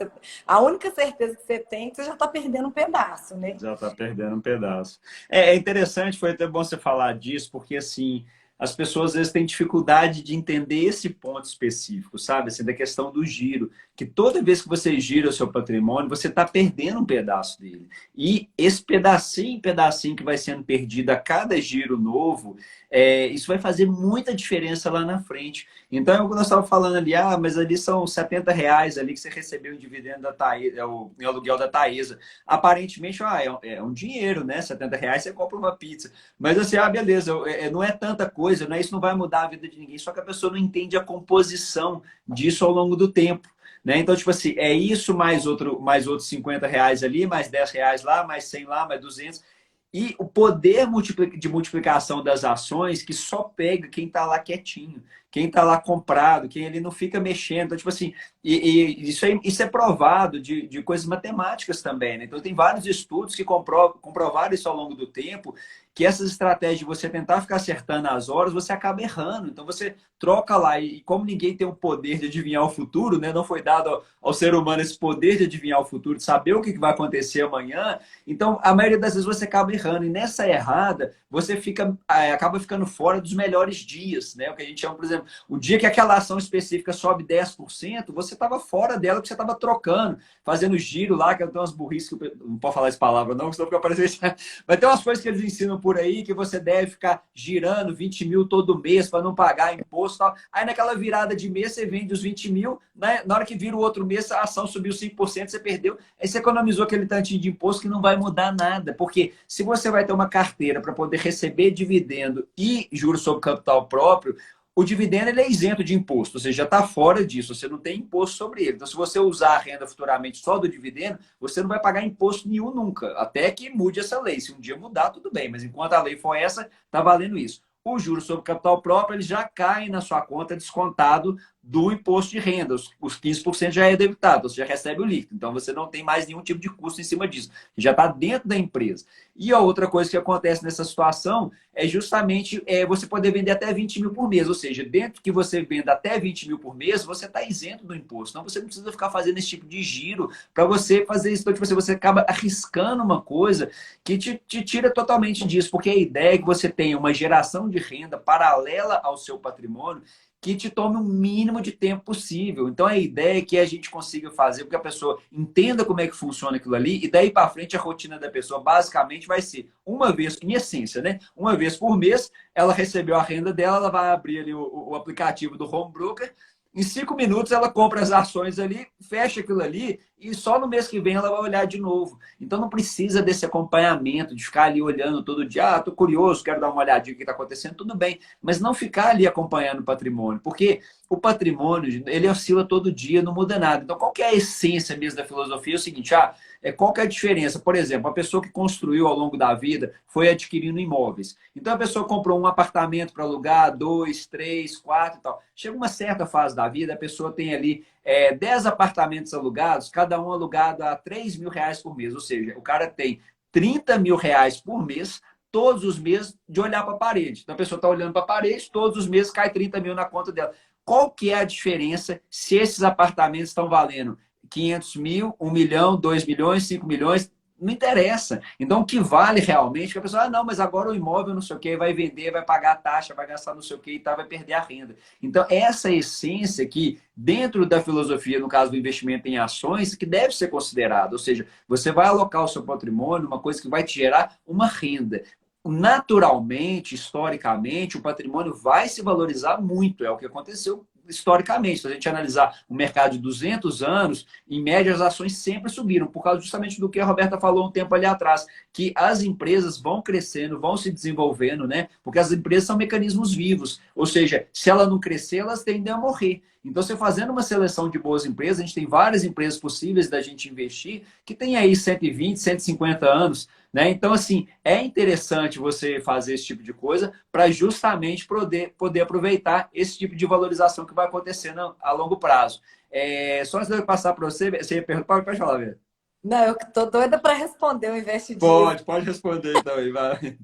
a única certeza que você tem é que você já está perdendo um pedaço, né? Já está perdendo um pedaço. É interessante, foi até bom você falar disso, porque assim, as pessoas às vezes têm dificuldade de entender esse ponto específico, sabe? Assim, da questão do giro, que toda vez que você gira o seu patrimônio, você está perdendo um pedaço dele. E esse pedacinho, pedacinho que vai sendo perdido a cada giro novo, isso vai fazer muita diferença lá na frente. Então, eu nós estávamos falando ali, mas ali são R$ 70 ali que você recebeu em dividendo da Taesa, em aluguel da Taesa. Aparentemente, é um dinheiro, né? R$ 70 você compra uma pizza. Mas assim, beleza, não é tanta coisa, né? Isso não vai mudar a vida de ninguém, só que a pessoa não entende a composição disso ao longo do tempo. Né? Então, tipo assim, é isso mais outros R$ 50 ali, mais R$ 10 lá, mais 100 lá, mais 200. E o poder de multiplicação das ações que só pega quem está lá quietinho, quem está lá comprado, quem ele não fica mexendo. Então, tipo assim, isso é provado de coisas matemáticas também. Né? Então, tem vários estudos que comprovaram isso ao longo do tempo, que essas estratégias de você tentar ficar acertando as horas, você acaba errando. Então, você troca lá, e como ninguém tem o poder de adivinhar o futuro, né? Não foi dado ao ser humano esse poder de adivinhar o futuro, de saber o que vai acontecer amanhã, então, a maioria das vezes você acaba errando. E nessa errada, você acaba ficando fora dos melhores dias, né? O que a gente chama, por exemplo, o dia que aquela ação específica sobe 10%, você estava fora dela, porque você estava trocando, fazendo giro lá, que tem umas burrices que não pode falar essa palavra não, senão fica parecendo... Mas tem umas coisas que eles ensinam por aí, que você deve ficar girando 20 mil todo mês para não pagar imposto e tal. Aí naquela virada de mês, você vende os 20 mil, né? Na hora que vira o outro mês, a ação subiu 5%, você perdeu, aí você economizou aquele tantinho de imposto que não vai mudar nada, porque se você vai ter uma carteira para poder receber dividendo e juros sobre capital próprio, o dividendo ele é isento de imposto, ou seja, já está fora disso, você não tem imposto sobre ele. Então, se você usar a renda futuramente só do dividendo, você não vai pagar imposto nenhum nunca, até que mude essa lei. Se um dia mudar, tudo bem, mas enquanto a lei for essa, está valendo isso. O juros sobre capital próprio ele já cai na sua conta descontado do imposto de renda. Os 15% já é debitado, você já recebe o líquido. Então, você não tem mais nenhum tipo de custo em cima disso. Já está dentro da empresa. E a outra coisa que acontece nessa situação é justamente você poder vender até 20 mil por mês. Ou seja, dentro que você venda até 20 mil por mês, você está isento do imposto. Então, você não precisa ficar fazendo esse tipo de giro para você fazer isso. Então, tipo, você acaba arriscando uma coisa que te tira totalmente disso. Porque a ideia é que você tenha uma geração de renda paralela ao seu patrimônio que te tome o mínimo de tempo possível. Então, a ideia é que a gente consiga fazer com que a pessoa entenda como é que funciona aquilo ali e daí para frente a rotina da pessoa basicamente vai ser uma vez, em essência, né? Uma vez por mês, ela recebeu a renda dela, ela vai abrir ali o aplicativo do Home Broker, em 5 minutos ela compra as ações ali, fecha aquilo ali e só no mês que vem ela vai olhar de novo. Então não precisa desse acompanhamento, de ficar ali olhando todo dia. Tô curioso, quero dar uma olhadinha no que está acontecendo, tudo bem. Mas não ficar ali acompanhando o patrimônio, porque o patrimônio, ele oscila todo dia, não muda nada. Então qual que é a essência mesmo da filosofia? É o seguinte, qual que é a diferença? Por exemplo, a pessoa que construiu ao longo da vida foi adquirindo imóveis. Então a pessoa comprou um apartamento para alugar, 2, 3, 4 e tal. Chega uma certa fase da vida, a pessoa tem ali 10 apartamentos alugados, cada um alugado a R$ 3.000 por mês. Ou seja, o cara tem R$ 30.000 por mês, todos os meses, de olhar para a parede. Então a pessoa está olhando para a parede, todos os meses cai 30 mil na conta dela. Qual que é a diferença se esses apartamentos estão valendo 500 mil, 1 milhão, 2 milhões, 5 milhões? Não interessa. Então, o que vale realmente é que a pessoa, não, mas agora o imóvel não sei o que, vai vender, vai pagar a taxa, vai gastar não sei o que e tal, vai perder a renda. Então, essa essência que, dentro da filosofia, no caso do investimento em ações, que deve ser considerada. Ou seja, você vai alocar o seu patrimônio, uma coisa que vai te gerar uma renda. Naturalmente, historicamente, o patrimônio vai se valorizar muito. É o que aconteceu historicamente. Se a gente analisar o mercado de 200 anos, em média as ações sempre subiram, por causa justamente do que a Roberta falou um tempo ali atrás, que as empresas vão crescendo, vão se desenvolvendo, né? Porque as empresas são mecanismos vivos, ou seja, se ela não crescer, elas tendem a morrer. Então, você fazendo uma seleção de boas empresas, a gente tem várias empresas possíveis da gente investir, que tem aí 120, 150 anos, né? Então, assim, é interessante você fazer esse tipo de coisa para justamente poder aproveitar esse tipo de valorização que vai acontecendo a longo prazo. Só antes de eu passar para você, você pergunta, pode falar, Vera. Não, eu tô doida para responder o Investe Dias. Pode responder também, vai.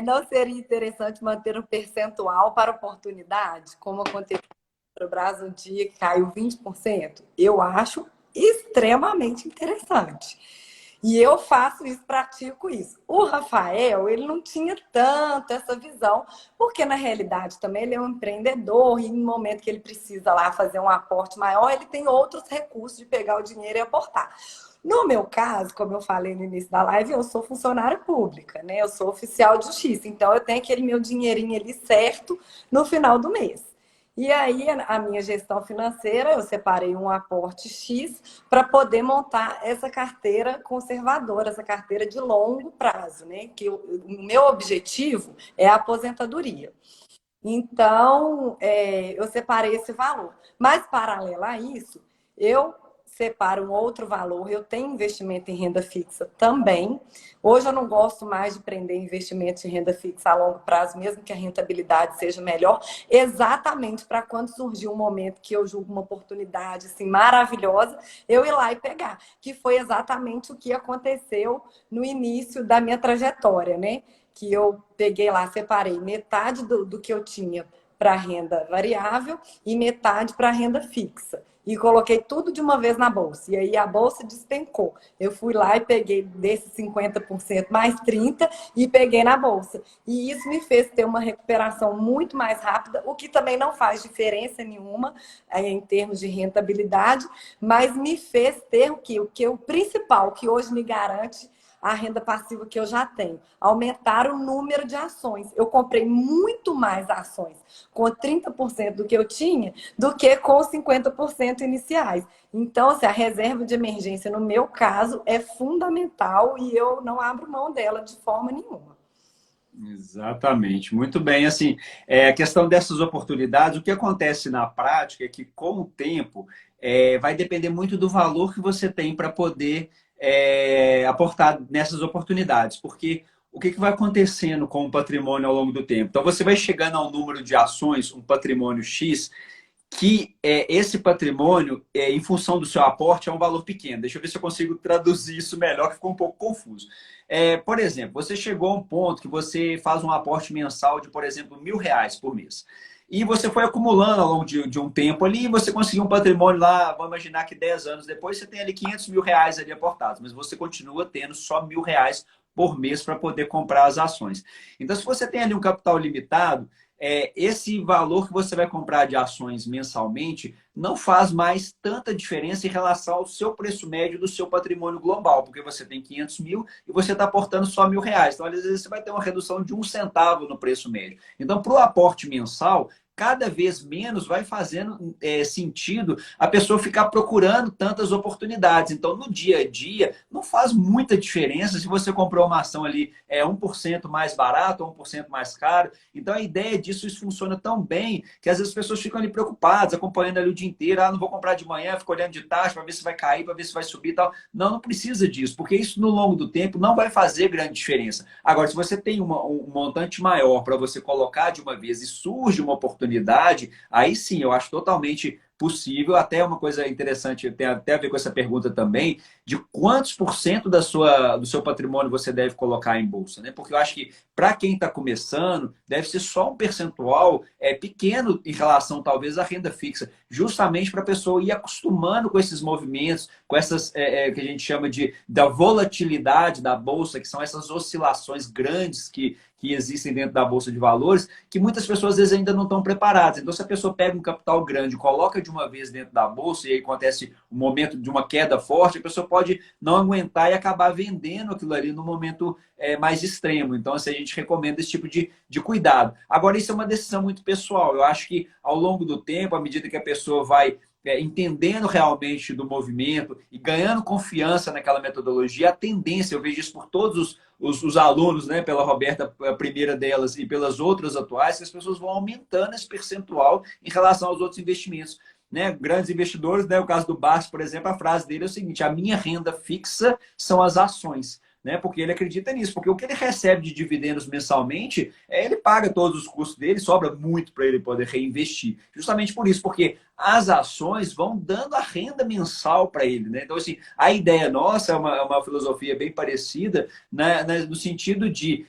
Não seria interessante manter um percentual para oportunidade, como aconteceu no Brasil um dia que caiu 20%? Eu acho extremamente interessante. E eu faço isso, pratico isso. O Rafael, ele não tinha tanto essa visão, porque na realidade também ele é um empreendedor e no momento que ele precisa lá fazer um aporte maior, ele tem outros recursos de pegar o dinheiro e aportar. No meu caso, como eu falei no início da live, eu sou funcionária pública, né? Eu sou oficial de justiça, então eu tenho aquele meu dinheirinho ali certo no final do mês. E aí, a minha gestão financeira, eu separei um aporte X para poder montar essa carteira conservadora, essa carteira de longo prazo, né? Que o meu objetivo é a aposentadoria. Então, eu separei esse valor. Mas, paralelo a isso, eu separo um outro valor. Eu tenho investimento em renda fixa também. Hoje eu não gosto mais de prender investimentos em renda fixa a longo prazo, mesmo que a rentabilidade seja melhor, exatamente para quando surgir um momento que eu julgo uma oportunidade assim, maravilhosa, eu ir lá e pegar. Que foi exatamente o que aconteceu no início da minha trajetória, né? Que eu peguei lá, separei metade do que eu tinha para renda variável e metade para renda fixa. E coloquei tudo de uma vez na bolsa. E aí a bolsa despencou. Eu fui lá e peguei desses 50% mais 30% e peguei na bolsa. E isso me fez ter uma recuperação muito mais rápida, o que também não faz diferença nenhuma em termos de rentabilidade, mas me fez ter o principal, que hoje me garante a renda passiva que eu já tenho. Aumentar o número de ações. Eu comprei muito mais ações com 30% do que eu tinha do que com os 50% iniciais. Então, assim, a reserva de emergência, no meu caso, é fundamental e eu não abro mão dela de forma nenhuma. Exatamente, muito bem. Assim, a questão dessas oportunidades, o que acontece na prática é que, com o tempo, vai depender muito do valor que você tem para poder aportar nessas oportunidades, porque o que vai acontecendo com o patrimônio ao longo do tempo? Então, você vai chegando ao número de ações, um patrimônio X, que esse patrimônio, em função do seu aporte, é um valor pequeno. Deixa eu ver se eu consigo traduzir isso melhor, que ficou um pouco confuso. Por exemplo, você chegou a um ponto que você faz um aporte mensal de, por exemplo, R$ 1.000 por mês. E você foi acumulando ao longo de um tempo ali, e você conseguiu um patrimônio lá, vamos imaginar que 10 anos depois você tem ali R$ 500.000 ali aportados, mas você continua tendo só R$ 1.000 por mês para poder comprar as ações. Então, se você tem ali um capital limitado, esse valor que você vai comprar de ações mensalmente não faz mais tanta diferença em relação ao seu preço médio do seu patrimônio global, porque você tem 500 mil e você está aportando só R$ 1.000. Então, às vezes, você vai ter uma redução de 1 centavo no preço médio. Então, para o aporte mensal, cada vez menos vai fazendo sentido a pessoa ficar procurando tantas oportunidades. Então, no dia a dia, não faz muita diferença se você comprou uma ação ali 1% mais barato ou 1% mais caro. Então, a ideia disso, isso funciona tão bem que às vezes as pessoas ficam ali preocupadas, acompanhando ali o dia inteiro. Não vou comprar de manhã, fico olhando de taxa para ver se vai cair, para ver se vai subir e tal. Não, não precisa disso, porque isso no longo do tempo não vai fazer grande diferença. Agora, se você tem um montante maior para você colocar de uma vez e surge uma oportunidade, aí sim, eu acho totalmente possível. Até uma coisa interessante, tem até a ver com essa pergunta também, de quantos por cento do seu patrimônio você deve colocar em bolsa, né? Porque eu acho que para quem está começando, deve ser só um percentual pequeno em relação, talvez, à renda fixa, justamente para a pessoa ir acostumando com esses movimentos, com essas que a gente chama da volatilidade da bolsa, que são essas oscilações grandes que existem dentro da bolsa de valores, que muitas pessoas às vezes ainda não estão preparadas. Então, se a pessoa pega um capital grande, coloca de uma vez dentro da bolsa e aí acontece momento de uma queda forte, a pessoa pode não aguentar e acabar vendendo aquilo ali no momento mais extremo. Então, assim, a gente recomenda esse tipo de cuidado. Agora, isso é uma decisão muito pessoal. Eu acho que ao longo do tempo, à medida que a pessoa vai entendendo realmente do movimento e ganhando confiança naquela metodologia, a tendência, eu vejo isso por todos os alunos, né, pela Roberta, a primeira delas, e pelas outras atuais, que as pessoas vão aumentando esse percentual em relação aos outros investimentos. Né? Grandes investidores, né? O caso do Barsi, por exemplo, a frase dele é o seguinte: a minha renda fixa são as ações. Né? Porque ele acredita nisso, porque o que ele recebe de dividendos mensalmente, ele paga todos os custos dele, sobra muito para ele poder reinvestir. Justamente por isso, porque as ações vão dando a renda mensal para ele. Né? Então, assim, a ideia nossa é uma filosofia bem parecida, né? No sentido de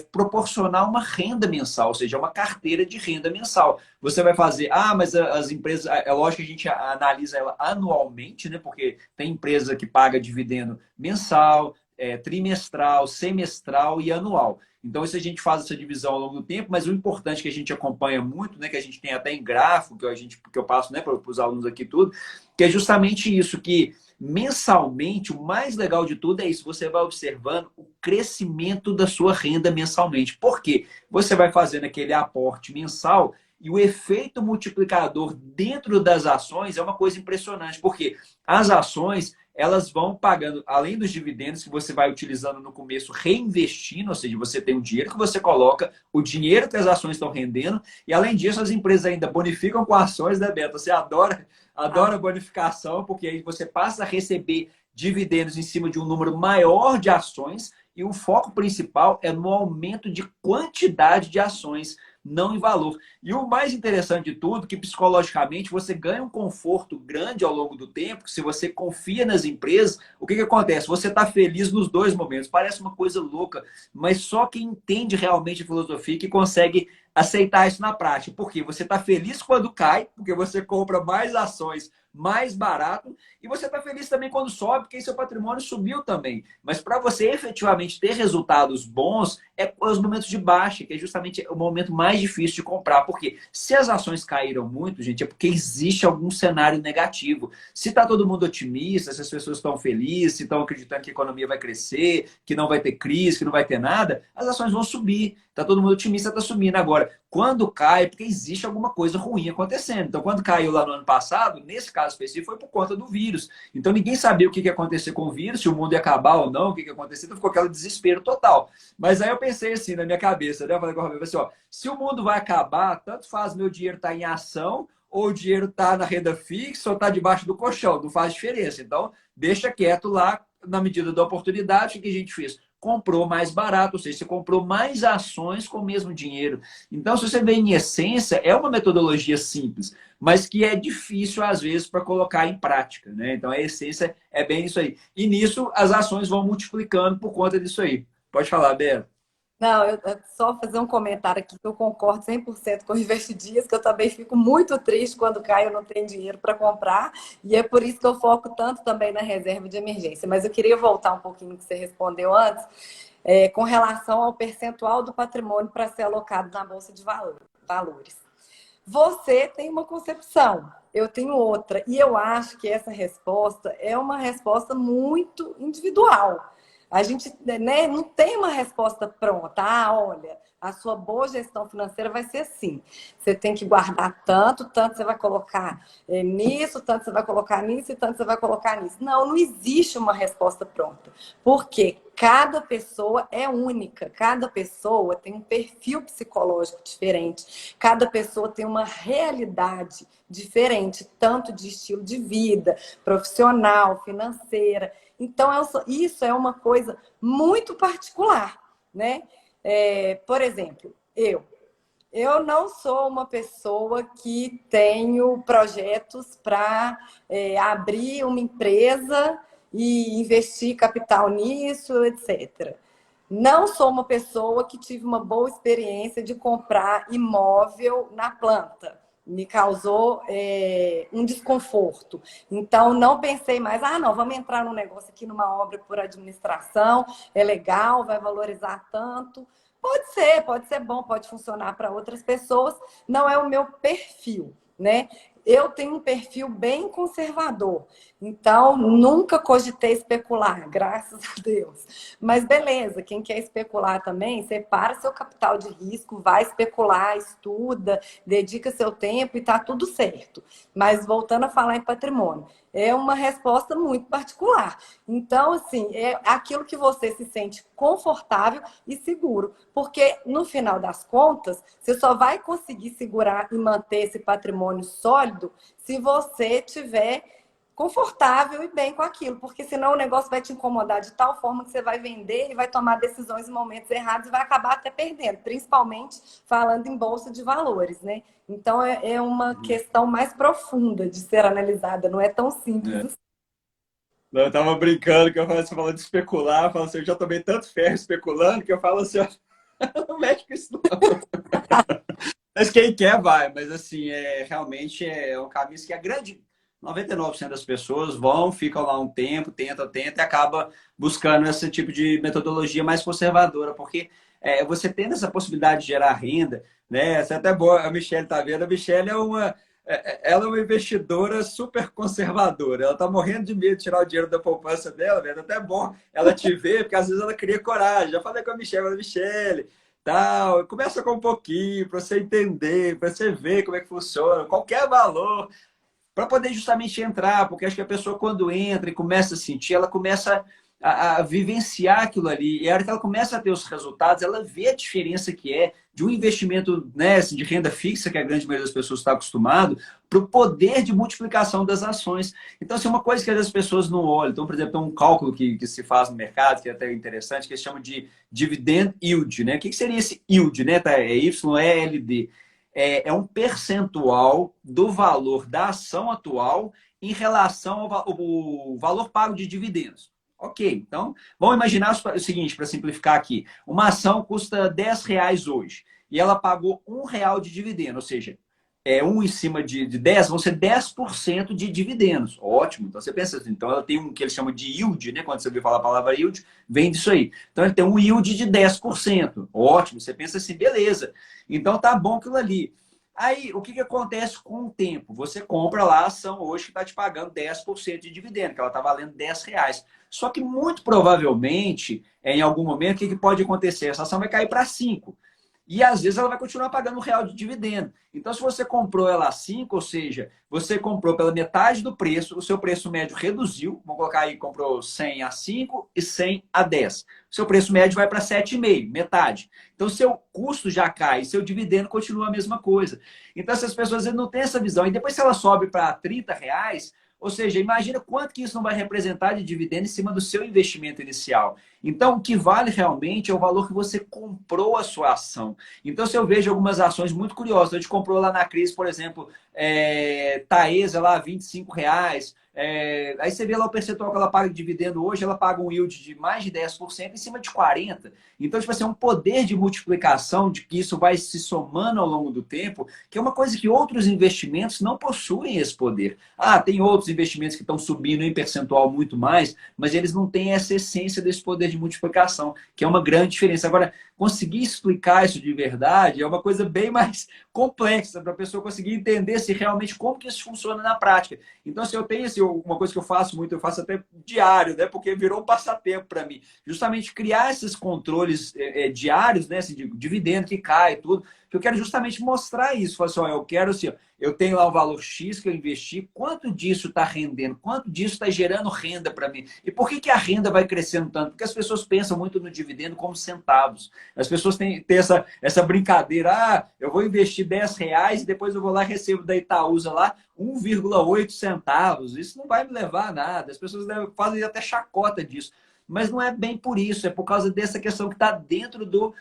proporcionar uma renda mensal, ou seja, uma carteira de renda mensal. Você vai fazer, mas as empresas, é lógico que a gente analisa ela anualmente, né? Porque tem empresa que paga dividendo mensal, trimestral, semestral e anual. Então, isso a gente faz essa divisão ao longo do tempo, mas o importante que a gente acompanha muito, né, que a gente tem até em gráfico, que eu passo, né, para os alunos aqui tudo, que é justamente isso, que mensalmente, o mais legal de tudo é isso, você vai observando o crescimento da sua renda mensalmente. Por quê? Você vai fazendo aquele aporte mensal e o efeito multiplicador dentro das ações é uma coisa impressionante, porque as ações elas vão pagando, além dos dividendos que você vai utilizando no começo, reinvestindo, ou seja, você tem o dinheiro que você coloca, o dinheiro que as ações estão rendendo, e além disso, as empresas ainda bonificam com ações, né, Beto? Você adora bonificação, porque aí você passa a receber dividendos em cima de um número maior de ações, e o foco principal é no aumento de quantidade de ações, não em valor. E o mais interessante de tudo, que psicologicamente você ganha um conforto grande ao longo do tempo, se você confia nas empresas, o que acontece? Você está feliz nos dois momentos. Parece uma coisa louca, mas só quem entende realmente a filosofia que consegue aceitar isso na prática. Porque você está feliz quando cai, porque você compra mais ações mais barato, e você está feliz também quando sobe, porque seu patrimônio subiu também. Mas para você efetivamente ter resultados bons, é os momentos de baixa, que é justamente o momento mais difícil de comprar. Porque se as ações caíram muito, gente, é porque existe algum cenário negativo. Se está todo mundo otimista, se as pessoas estão felizes, se estão acreditando que a economia vai crescer, que não vai ter crise, que não vai ter nada, as ações vão subir. Está todo mundo otimista, está subindo. Agora, quando cai, é porque existe alguma coisa ruim acontecendo. Então, quando caiu lá no ano passado, nesse caso específico, foi por conta do vírus. Então, ninguém sabia o que ia acontecer com o vírus, se o mundo ia acabar ou não, o que ia acontecer. Então, ficou aquele desespero total. Mas aí eu pensei assim, na minha cabeça, né? Eu falei com a Roberta, assim, ó, se o mundo vai acabar, tanto faz meu dinheiro estar em ação, ou o dinheiro está na renda fixa, ou está debaixo do colchão. Não faz diferença. Então, deixa quieto lá, na medida da oportunidade, o que a gente fez? Comprou mais barato, ou seja, você comprou mais ações com o mesmo dinheiro. Então, se você vê em essência, é uma metodologia simples, mas que é difícil, às vezes, para colocar em prática. Né? Então, a essência é bem isso aí. E nisso, as ações vão multiplicando por conta disso aí. Pode falar, Beto. Não, eu só fazer um comentário aqui que eu concordo 100% com o Investidias, que eu também fico muito triste quando cai, eu não tenho dinheiro para comprar, e é por isso que eu foco tanto também na reserva de emergência. Mas eu queria voltar um pouquinho no que você respondeu antes, com relação ao percentual do patrimônio para ser alocado na Bolsa de Valores. Você tem uma concepção, eu tenho outra, e eu acho que essa resposta é uma resposta muito individual. A gente, né, não tem uma resposta pronta. Olha, a sua boa gestão financeira vai ser assim. Você tem que guardar tanto, tanto você vai colocar nisso, tanto você vai colocar nisso e tanto você vai colocar nisso. Não, não existe uma resposta pronta. Porque cada pessoa é única. Cada pessoa tem um perfil psicológico diferente. Cada pessoa tem uma realidade diferente, tanto de estilo de vida, profissional, financeira. Então, isso é uma coisa muito particular, né? Por exemplo, eu não sou uma pessoa que tenho projetos para abrir uma empresa e investir capital nisso, etc. Não sou uma pessoa que tive uma boa experiência de comprar imóvel na planta. Me causou um desconforto. Então, não pensei mais, não, vamos entrar num negócio aqui, numa obra por administração, é legal, vai valorizar tanto. Pode ser bom, pode funcionar para outras pessoas, não é o meu perfil, né? Eu tenho um perfil bem conservador, então nunca cogitei especular, graças a Deus. Mas beleza, quem quer especular também, separa seu capital de risco, vai especular, estuda, dedica seu tempo e tá tudo certo. Mas voltando a falar em patrimônio, é uma resposta muito particular. Então, assim, é aquilo que você se sente confortável e seguro, porque no final das contas, você só vai conseguir segurar e manter esse patrimônio sólido se você tiver confortável e bem com aquilo, porque senão o negócio vai te incomodar de tal forma que você vai vender e vai tomar decisões em momentos errados e vai acabar até perdendo, principalmente falando em bolsa de valores, né? Então é uma questão mais profunda de ser analisada, não é tão simples É. assim. Eu tava brincando que eu falo, você falou de especular, eu falo assim, eu já tomei tanto ferro especulando que eu falo assim, ó, não mexe com isso não. Mas quem quer vai, mas assim, realmente é um caminho que a grande 99% das pessoas vão, ficam lá um tempo, tenta e acaba buscando esse tipo de metodologia mais conservadora, porque você tendo essa possibilidade de gerar renda, né? Isso é até boa, a Michelle tá vendo, a Michelle ela é uma investidora super conservadora, ela tá morrendo de medo de tirar o dinheiro da poupança dela, né? É até bom ela te ver, porque às vezes ela cria coragem. Já falei com a Michelle, tal. Começa com um pouquinho, para você entender, para você ver como é que funciona, qualquer valor, para poder justamente entrar, porque acho que a pessoa quando entra e começa a sentir, ela começa a vivenciar aquilo ali, e a hora que ela começa a ter os resultados, ela vê a diferença que é de um investimento, né, assim, de renda fixa, que a grande maioria das pessoas está acostumado, para o poder de multiplicação das ações. Então, assim, uma coisa que as pessoas não olham, então, por exemplo, tem um cálculo que se faz no mercado, que é até interessante, que eles chamam de dividend yield, né? O que seria esse yield, né? Tá? É YELD. É um percentual do valor da ação atual em relação ao valor pago de dividendos. Ok, então vamos imaginar o seguinte, para simplificar aqui. Uma ação custa R$ 10 hoje e ela pagou R$ 1 de dividendo, ou seja, 1 em cima de 10 vão ser 10% de dividendos. Ótimo, então você pensa assim, então ela tem um que eles chamam de yield, né? Quando você ouviu falar a palavra yield, vem disso aí. Então ele tem um yield de 10%. Ótimo, você pensa assim, beleza. Então tá bom aquilo ali. Aí, o que acontece com o tempo? Você compra lá a ação hoje que está te pagando 10% de dividendo, que ela está valendo R$ 10. Só que muito provavelmente, em algum momento, o que pode acontecer? Essa ação vai cair para 5. E às vezes ela vai continuar pagando R$ 1 de dividendo. Então, se você comprou ela a 5, ou seja, você comprou pela metade do preço, o seu preço médio reduziu. Vamos colocar aí, comprou 100 a 5 e 100 a 10. O seu preço médio vai para 7,5, metade. Então, seu custo já cai e seu dividendo continua a mesma coisa. Então, essas pessoas às vezes, não têm essa visão. E depois, se ela sobe para R$ 30, ou seja, imagina quanto que isso não vai representar de dividendo em cima do seu investimento inicial. Então, o que vale realmente é o valor que você comprou a sua ação. Então, se eu vejo algumas ações muito curiosas, a gente comprou lá na crise, por exemplo, Taesa lá, R$ 25. Aí você vê lá o percentual que ela paga de dividendo hoje, ela paga um yield de mais de 10% em cima de 40%. Então, tipo assim, é um poder de multiplicação de que isso vai se somando ao longo do tempo, que é uma coisa que outros investimentos não possuem esse poder. Ah, tem outros investimentos que estão subindo em percentual muito mais, mas eles não têm essa essência desse poder de multiplicação, que é uma grande diferença. Agora, conseguir explicar isso de verdade é uma coisa bem mais complexa para a pessoa conseguir entender se realmente como que isso funciona na prática. Então, se eu tenho assim, uma coisa que eu faço muito, eu faço até diário, né? Porque virou um passatempo para mim. Justamente criar esses controles diários, né? Assim, de dividendo que cai e tudo, que eu quero justamente mostrar isso. Falar assim, ó, eu quero assim, ó, eu tenho lá o valor X que eu investi, quanto disso está rendendo, quanto disso está gerando renda para mim. E por que a renda vai crescendo tanto? Porque as pessoas pensam muito no dividendo como centavos. As pessoas têm essa brincadeira, eu vou investir R$ 10 e depois eu vou lá e recebo da Itaúsa lá 1,8 centavos. Isso não vai me levar a nada. As pessoas fazem até chacota disso. Mas não é bem por isso, é por causa dessa questão que está dentro do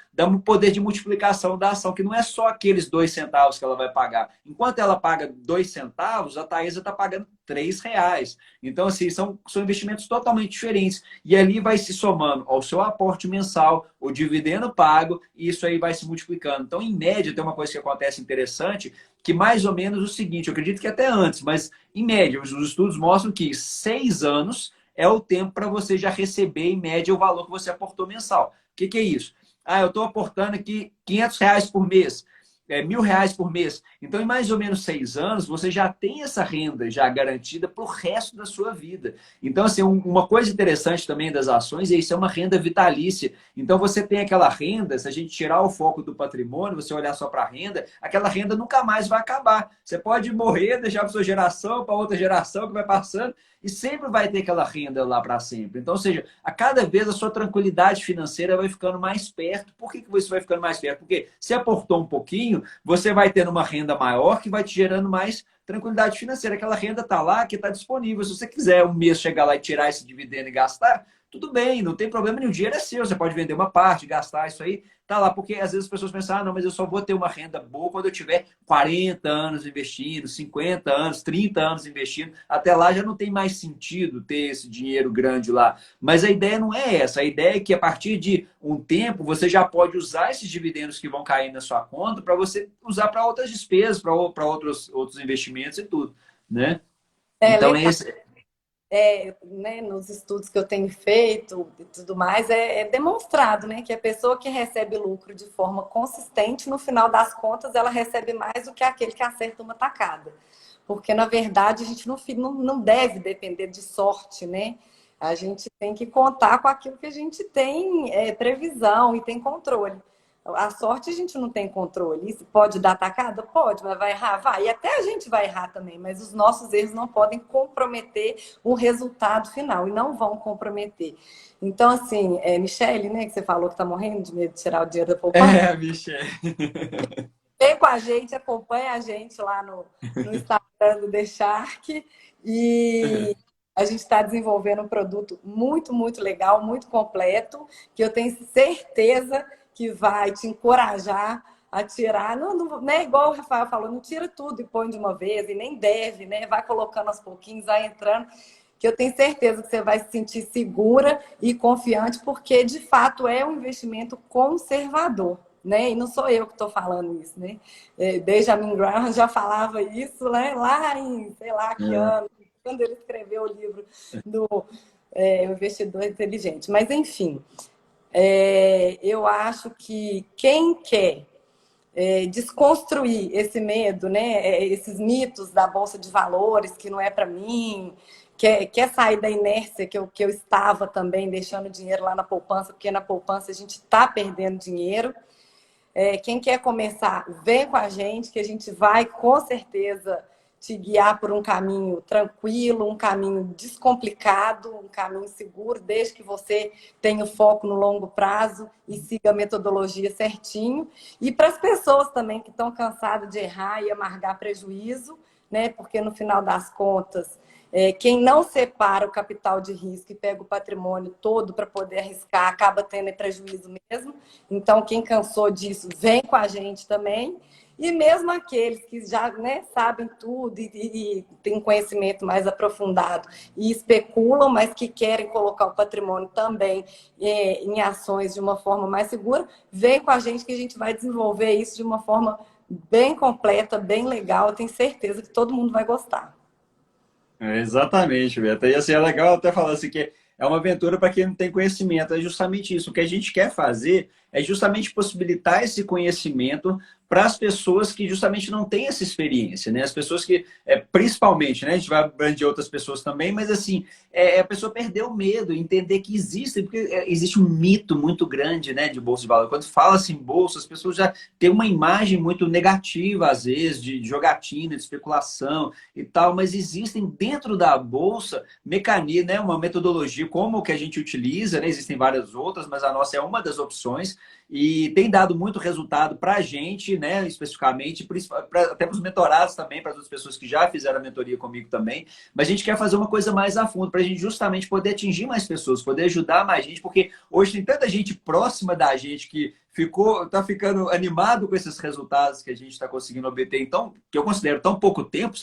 poder de multiplicação da ação, que não é só aqueles 2 centavos que ela vai pagar. Enquanto ela paga 2 centavos, a Taesa está pagando R$ 3. Então, assim, são investimentos totalmente diferentes. E ali vai se somando ao seu aporte mensal, o dividendo pago, e isso aí vai se multiplicando. Então, em média, tem uma coisa que acontece interessante, que mais ou menos o seguinte, eu acredito que até antes, mas em média, os estudos mostram que 6 anos é o tempo para você já receber, em média, o valor que você aportou mensal. O que é isso? Eu estou aportando aqui R$ 500 por mês. R$ 1.000 por mês. Então, em mais ou menos 6 anos, você já tem essa renda já garantida para o resto da sua vida. Então, assim, uma coisa interessante também das ações é isso, é uma renda vitalícia. Então, você tem aquela renda, se a gente tirar o foco do patrimônio, você olhar só para a renda, aquela renda nunca mais vai acabar. Você pode morrer, deixar para sua geração, para outra geração que vai passando, e sempre vai ter aquela renda lá para sempre. Então, ou seja, a cada vez a sua tranquilidade financeira vai ficando mais perto. Por que você vai ficando mais perto? Porque se aportou um pouquinho, você vai tendo uma renda maior que vai te gerando mais tranquilidade financeira. Aquela renda está lá, que está disponível. Se você quiser um mês chegar lá e tirar esse dividendo e gastar, tudo bem, não tem problema nenhum. O dinheiro é seu, você pode vender uma parte, gastar isso aí, tá lá. Porque às vezes as pessoas pensam, ah, não, mas eu só vou ter uma renda boa quando eu tiver 40 anos investindo, 50 anos, 30 anos investindo. Até lá já não tem mais sentido ter esse dinheiro grande lá. Mas a ideia não é essa. A ideia é que a partir de um tempo você já pode usar esses dividendos que vão cair na sua conta para você usar para outras despesas, para outros investimentos e tudo, né? Então, Legal. esse... Né, nos estudos que eu tenho feito e tudo mais, é demonstrado, né, que a pessoa que recebe lucro de forma consistente, no final das contas, ela recebe mais do que aquele que acerta uma tacada. Porque, na verdade, a gente não deve depender de sorte, né? A gente tem que contar com aquilo que a gente tem previsão e tem controle. A sorte a gente não tem controle. Isso pode dar tacada? Pode, mas vai errar? Vai. E até a gente vai errar também, mas os nossos erros não podem comprometer o resultado final e não vão comprometer. Então, assim, Michele, né, que você falou que está morrendo de medo de tirar o dinheiro da poupança. Michele. Vem com a gente, acompanha a gente lá no Instagram do The Shark e a gente está desenvolvendo um produto muito, muito legal, muito completo, que eu tenho certeza que vai te encorajar a tirar. Não é igual o Rafael falou, não tira tudo e põe de uma vez, e nem deve, né? Vai colocando aos pouquinhos, vai entrando, que eu tenho certeza que você vai se sentir segura e confiante, porque de fato é um investimento conservador. Né? E não sou eu que estou falando isso, né? Benjamin Graham já falava isso, né? Lá em, sei lá que ano, quando ele escreveu o livro do Investidor Inteligente. Mas, enfim, eu acho que quem quer desconstruir esse medo, né? Esses mitos da Bolsa de Valores, que não é para mim, quer sair da inércia que eu estava também, deixando dinheiro lá na poupança, porque na poupança a gente está perdendo dinheiro. Quem quer começar, vem com a gente, que a gente vai com certeza te guiar por um caminho tranquilo, um caminho descomplicado, um caminho seguro, desde que você tenha o foco no longo prazo e siga a metodologia certinho. E para as pessoas também que estão cansadas de errar e amargar prejuízo, né? Porque no final das contas, quem não separa o capital de risco e pega o patrimônio todo para poder arriscar, acaba tendo prejuízo mesmo. Então, quem cansou disso, vem com a gente também. E mesmo aqueles que já, né, sabem tudo e têm conhecimento mais aprofundado e especulam, mas que querem colocar o patrimônio também em ações de uma forma mais segura, vem com a gente que a gente vai desenvolver isso de uma forma bem completa, bem legal. Eu tenho certeza que todo mundo vai gostar. Exatamente, Beto. E assim, é legal até falar assim que é uma aventura para quem não tem conhecimento. É justamente isso. O que a gente quer fazer é justamente possibilitar esse conhecimento para as pessoas que justamente não têm essa experiência, né? As pessoas que, principalmente, né? A gente vai abranger outras pessoas também, mas assim, a pessoa perder o medo, entender que existe, porque existe um mito muito grande, né, de bolsa de valores. Quando fala-se em bolsa, as pessoas já têm uma imagem muito negativa, às vezes, de jogatina, de especulação e tal, mas existem dentro da bolsa mecanismos, né, uma metodologia como o que a gente utiliza, né? Existem várias outras, mas a nossa é uma das opções e tem dado muito resultado para a gente, né, especificamente, até para os mentorados também, para as outras pessoas que já fizeram a mentoria comigo também. Mas a gente quer fazer uma coisa mais a fundo, para a gente justamente poder atingir mais pessoas, poder ajudar mais gente, porque hoje tem tanta gente próxima da gente que está ficando animado com esses resultados que a gente está conseguindo obter, então, que eu considero tão pouco tempo.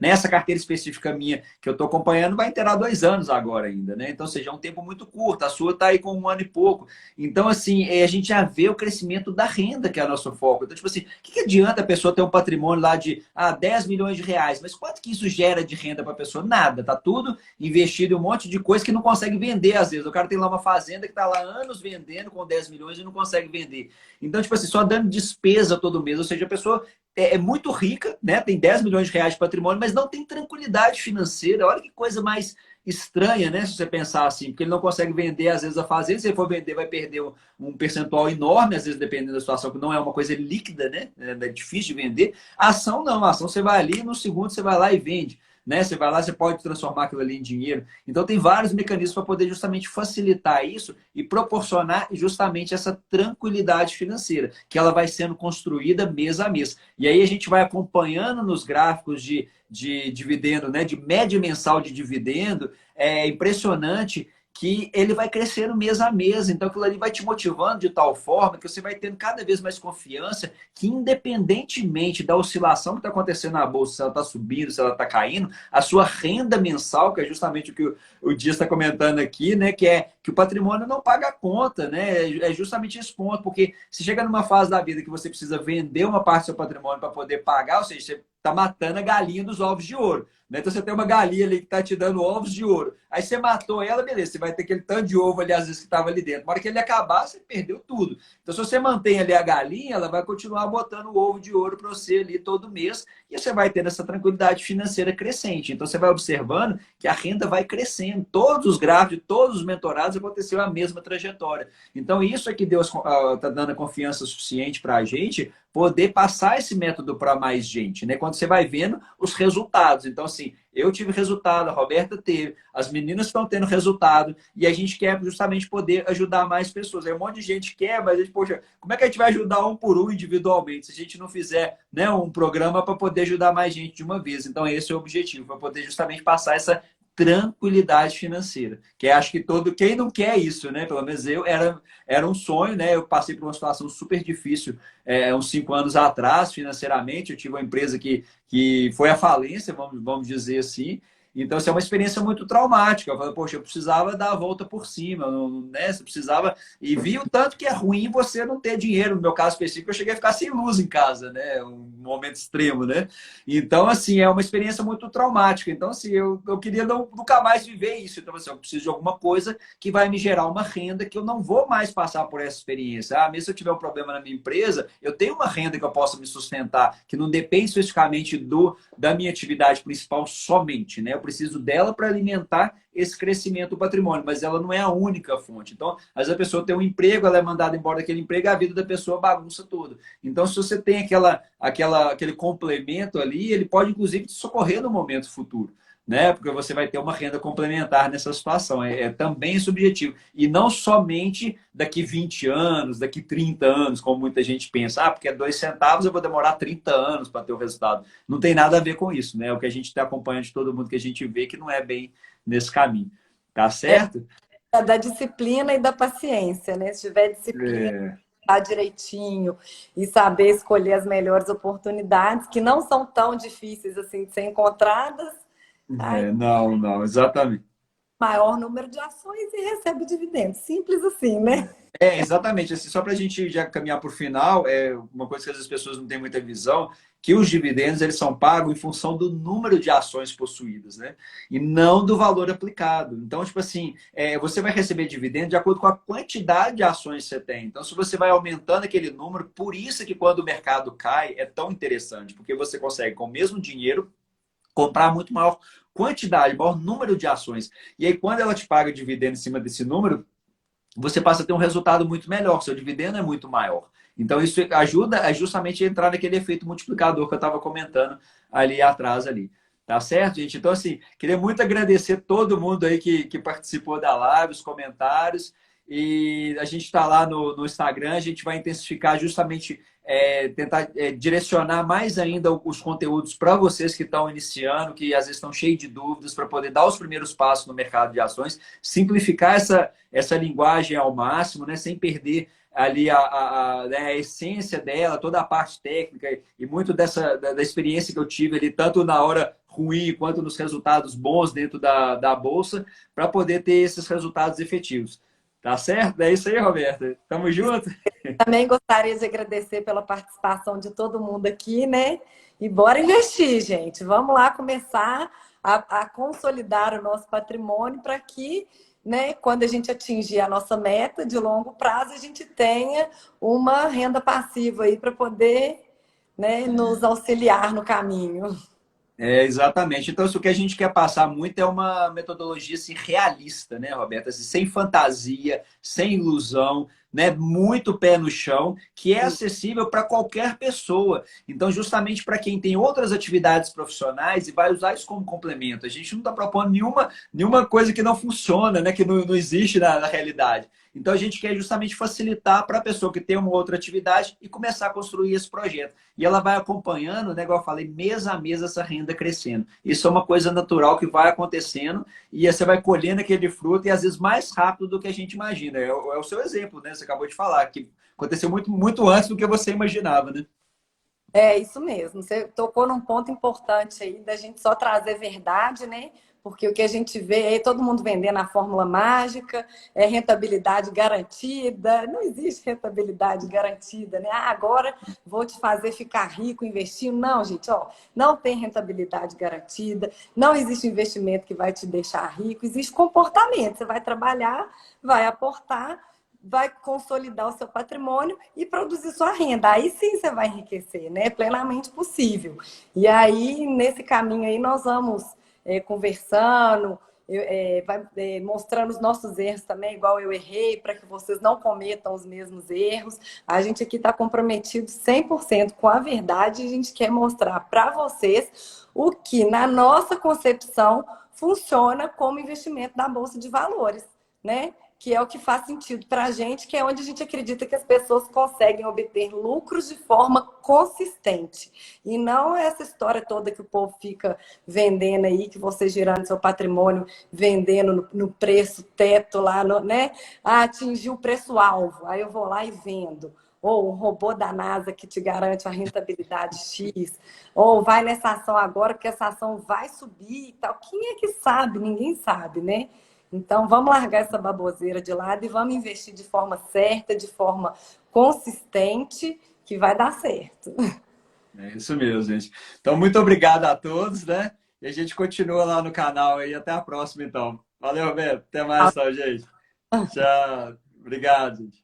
Nessa carteira específica minha que eu estou acompanhando, vai inteirar 2 anos agora ainda, né? Então, ou seja, é um tempo muito curto, a sua está aí com 1 ano e pouco. Então, assim, a gente já vê o crescimento da renda, que é o nosso foco. Então, tipo assim, o que adianta a pessoa ter um patrimônio lá de 10 milhões de reais, mas quanto que isso gera de renda para a pessoa? Nada, tá tudo investido em um monte de coisa que não consegue vender às vezes. O cara tem lá uma fazenda que está lá anos vendendo com 10 milhões e não consegue vender. vender. Então, tipo assim, só dando despesa todo mês, ou seja, a pessoa é muito rica, né? Tem 10 milhões de reais de patrimônio, mas não tem tranquilidade financeira. Olha que coisa mais estranha, né? Se você pensar assim, porque ele não consegue vender, às vezes, a fazenda. Se ele for vender, vai perder um percentual enorme, às vezes, dependendo da situação, que não é uma coisa líquida, né? É difícil de vender. A ação não, a ação você vai ali, no segundo você vai lá e vende. Né? Você vai lá, você pode transformar aquilo ali em dinheiro. Então, tem vários mecanismos para poder justamente facilitar isso e proporcionar justamente essa tranquilidade financeira, que ela vai sendo construída mês a mês. E aí a gente vai acompanhando nos gráficos de dividendo, né? De média mensal de dividendo, é impressionante que ele vai crescendo mês a mês. Então, aquilo ali vai te motivando de tal forma que você vai tendo cada vez mais confiança que, independentemente da oscilação que está acontecendo na bolsa, se ela está subindo, se ela está caindo, a sua renda mensal, que é justamente o que o Dias está comentando aqui, né, que é que o patrimônio não paga a conta, né? É justamente esse ponto, porque se chega numa fase da vida que você precisa vender uma parte do seu patrimônio para poder pagar, ou seja, você está matando a galinha dos ovos de ouro. Né? Então você tem uma galinha ali que está te dando ovos de ouro. Aí você matou ela, beleza, você vai ter aquele tanto de ovo ali, às vezes, que estava ali dentro. Na hora que ele acabar, você perdeu tudo. Então, se você mantém ali a galinha, ela vai continuar botando o ovo de ouro para você ali todo mês, e você vai tendo essa tranquilidade financeira crescente. Então, você vai observando que a renda vai crescendo. Todos os gráficos, de todos os mentorados, aconteceu a mesma trajetória. Então, isso é que Deus está dando a confiança suficiente para a gente poder passar esse método para mais gente, né? Quando você vai vendo os resultados. Então, assim, eu tive resultado, a Roberta teve, as meninas estão tendo resultado, e a gente quer justamente poder ajudar mais pessoas. Aí um monte de gente quer, mas a gente, poxa, como é que a gente vai ajudar um por um individualmente, se a gente não fizer, né, um programa para poder ajudar mais gente de uma vez? Então, esse é o objetivo, para poder justamente passar essa tranquilidade financeira, que acho que quem não quer isso, né? Pelo menos era um sonho, né? Eu passei por uma situação super difícil uns 5 anos atrás, financeiramente. Eu tive uma empresa que foi à falência, vamos dizer assim. Então, isso é uma experiência muito traumática. Eu falei, poxa, eu precisava dar a volta por cima, né? Você precisava... E vi o tanto que é ruim você não ter dinheiro. No meu caso específico, eu cheguei a ficar sem luz em casa, né? Um momento extremo, né? Então, assim, é uma experiência muito traumática. Então, assim, eu queria nunca mais viver isso. Então, assim, eu preciso de alguma coisa que vai me gerar uma renda que eu não vou mais passar por essa experiência. Ah, mesmo se eu tiver um problema na minha empresa, eu tenho uma renda que eu possa me sustentar, que não depende especificamente da minha atividade principal somente, né? Eu preciso dela para alimentar esse crescimento do patrimônio, mas ela não é a única fonte. Então, às vezes a pessoa tem um emprego, ela é mandada embora daquele emprego, a vida da pessoa bagunça toda. Então, se você tem aquele complemento ali, ele pode, inclusive, te socorrer no momento futuro. Né? Porque você vai ter uma renda complementar nessa situação. É também esse objetivo. E não somente daqui 20 anos, daqui 30 anos, como muita gente pensa. Ah, porque é 2 centavos, eu vou demorar 30 anos para ter o resultado. Não tem nada a ver com isso, né? O que a gente está acompanhando de todo mundo que a gente vê que não é bem nesse caminho. Tá certo? Da disciplina e da paciência, né? Se tiver disciplina, É, tá direitinho e saber escolher as melhores oportunidades, que não são tão difíceis assim de ser encontradas, aí não, exatamente. maior número de ações e recebe dividendos. Simples assim, né? Exatamente. Assim, só para a gente já caminhar para o final, uma coisa que às vezes as pessoas não têm muita visão, que os dividendos eles são pagos em função do número de ações possuídas, né? E não do valor aplicado. Então, tipo assim, você vai receber dividendo de acordo com a quantidade de ações que você tem. Então, se você vai aumentando aquele número, por isso que quando o mercado cai é tão interessante, porque você consegue, com o mesmo dinheiro, comprar muito maior quantidade, maior número de ações. E aí, quando ela te paga dividendo em cima desse número, você passa a ter um resultado muito melhor, seu dividendo é muito maior. Então, isso ajuda a justamente entrar naquele efeito multiplicador que eu estava comentando ali atrás ali. Tá certo, gente? Então, assim, queria muito agradecer todo mundo aí que participou da live, os comentários. E a gente está lá no Instagram, a gente vai intensificar justamente, tentar direcionar mais ainda os conteúdos para vocês que estão iniciando, que às vezes estão cheios de dúvidas, para poder dar os primeiros passos no mercado de ações, simplificar essa linguagem ao máximo, né, sem perder ali né, a essência dela, toda a parte técnica e muito da experiência que eu tive ali, tanto na hora ruim quanto nos resultados bons dentro da Bolsa, para poder ter esses resultados efetivos. Tá certo? É isso aí, Roberta. Tamo junto? Também gostaria de agradecer pela participação de todo mundo aqui, né? E bora investir, gente. Vamos lá começar a consolidar o nosso patrimônio para que né, quando a gente atingir a nossa meta de longo prazo, a gente tenha uma renda passiva aí para poder, né, nos auxiliar no caminho. Exatamente. Então, isso que a gente quer passar muito é uma metodologia assim, realista, né, Roberta? Assim, sem fantasia, sem ilusão, né? Muito pé no chão, que é acessível para qualquer pessoa. Então, justamente para quem tem outras atividades profissionais e vai usar isso como complemento. A gente não está propondo nenhuma coisa que não funciona, né? Que não existe na realidade. Então, a gente quer justamente facilitar para a pessoa que tem uma outra atividade e começar a construir esse projeto. E ela vai acompanhando, né, igual eu falei, mês a mês essa renda crescendo. Isso é uma coisa natural que vai acontecendo e você vai colhendo aquele fruto e às vezes mais rápido do que a gente imagina. É o seu exemplo, né? Você acabou de falar, que aconteceu muito antes do que você imaginava, né? É isso mesmo. Você tocou num ponto importante aí da gente só trazer verdade, né? Porque o que a gente vê é todo mundo vendendo a fórmula mágica, é rentabilidade garantida. Não existe rentabilidade garantida, né? Ah, agora vou te fazer ficar rico investindo. Não, gente, ó, não tem rentabilidade garantida, não existe investimento que vai te deixar rico, existe comportamento. Você vai trabalhar, vai aportar, vai consolidar o seu patrimônio e produzir sua renda. Aí sim você vai enriquecer, né? É plenamente possível. E aí, nesse caminho aí, nós vamos conversando, mostrando os nossos erros também, igual eu errei, para que vocês não cometam os mesmos erros. A gente aqui está comprometido 100% com a verdade e a gente quer mostrar para vocês o que, na nossa concepção, funciona como investimento da Bolsa de Valores, né? Que é o que faz sentido para a gente, que é onde a gente acredita que as pessoas conseguem obter lucros de forma consistente. E não essa história toda que o povo fica vendendo aí, que você gerando seu patrimônio, vendendo no preço teto lá, né? Ah, atingiu o preço-alvo, aí eu vou lá e vendo. Ou um robô da NASA que te garante a rentabilidade X. Ou vai nessa ação agora, porque essa ação vai subir e tal. Quem é que sabe? Ninguém sabe, né? Então, vamos largar essa baboseira de lado e vamos investir de forma certa, de forma consistente, que vai dar certo. É isso mesmo, gente. Então, muito obrigado a todos, né? E a gente continua lá no canal aí. Até a próxima, então. Valeu, Roberto. Até mais, tá, gente? Tchau. Obrigado, gente.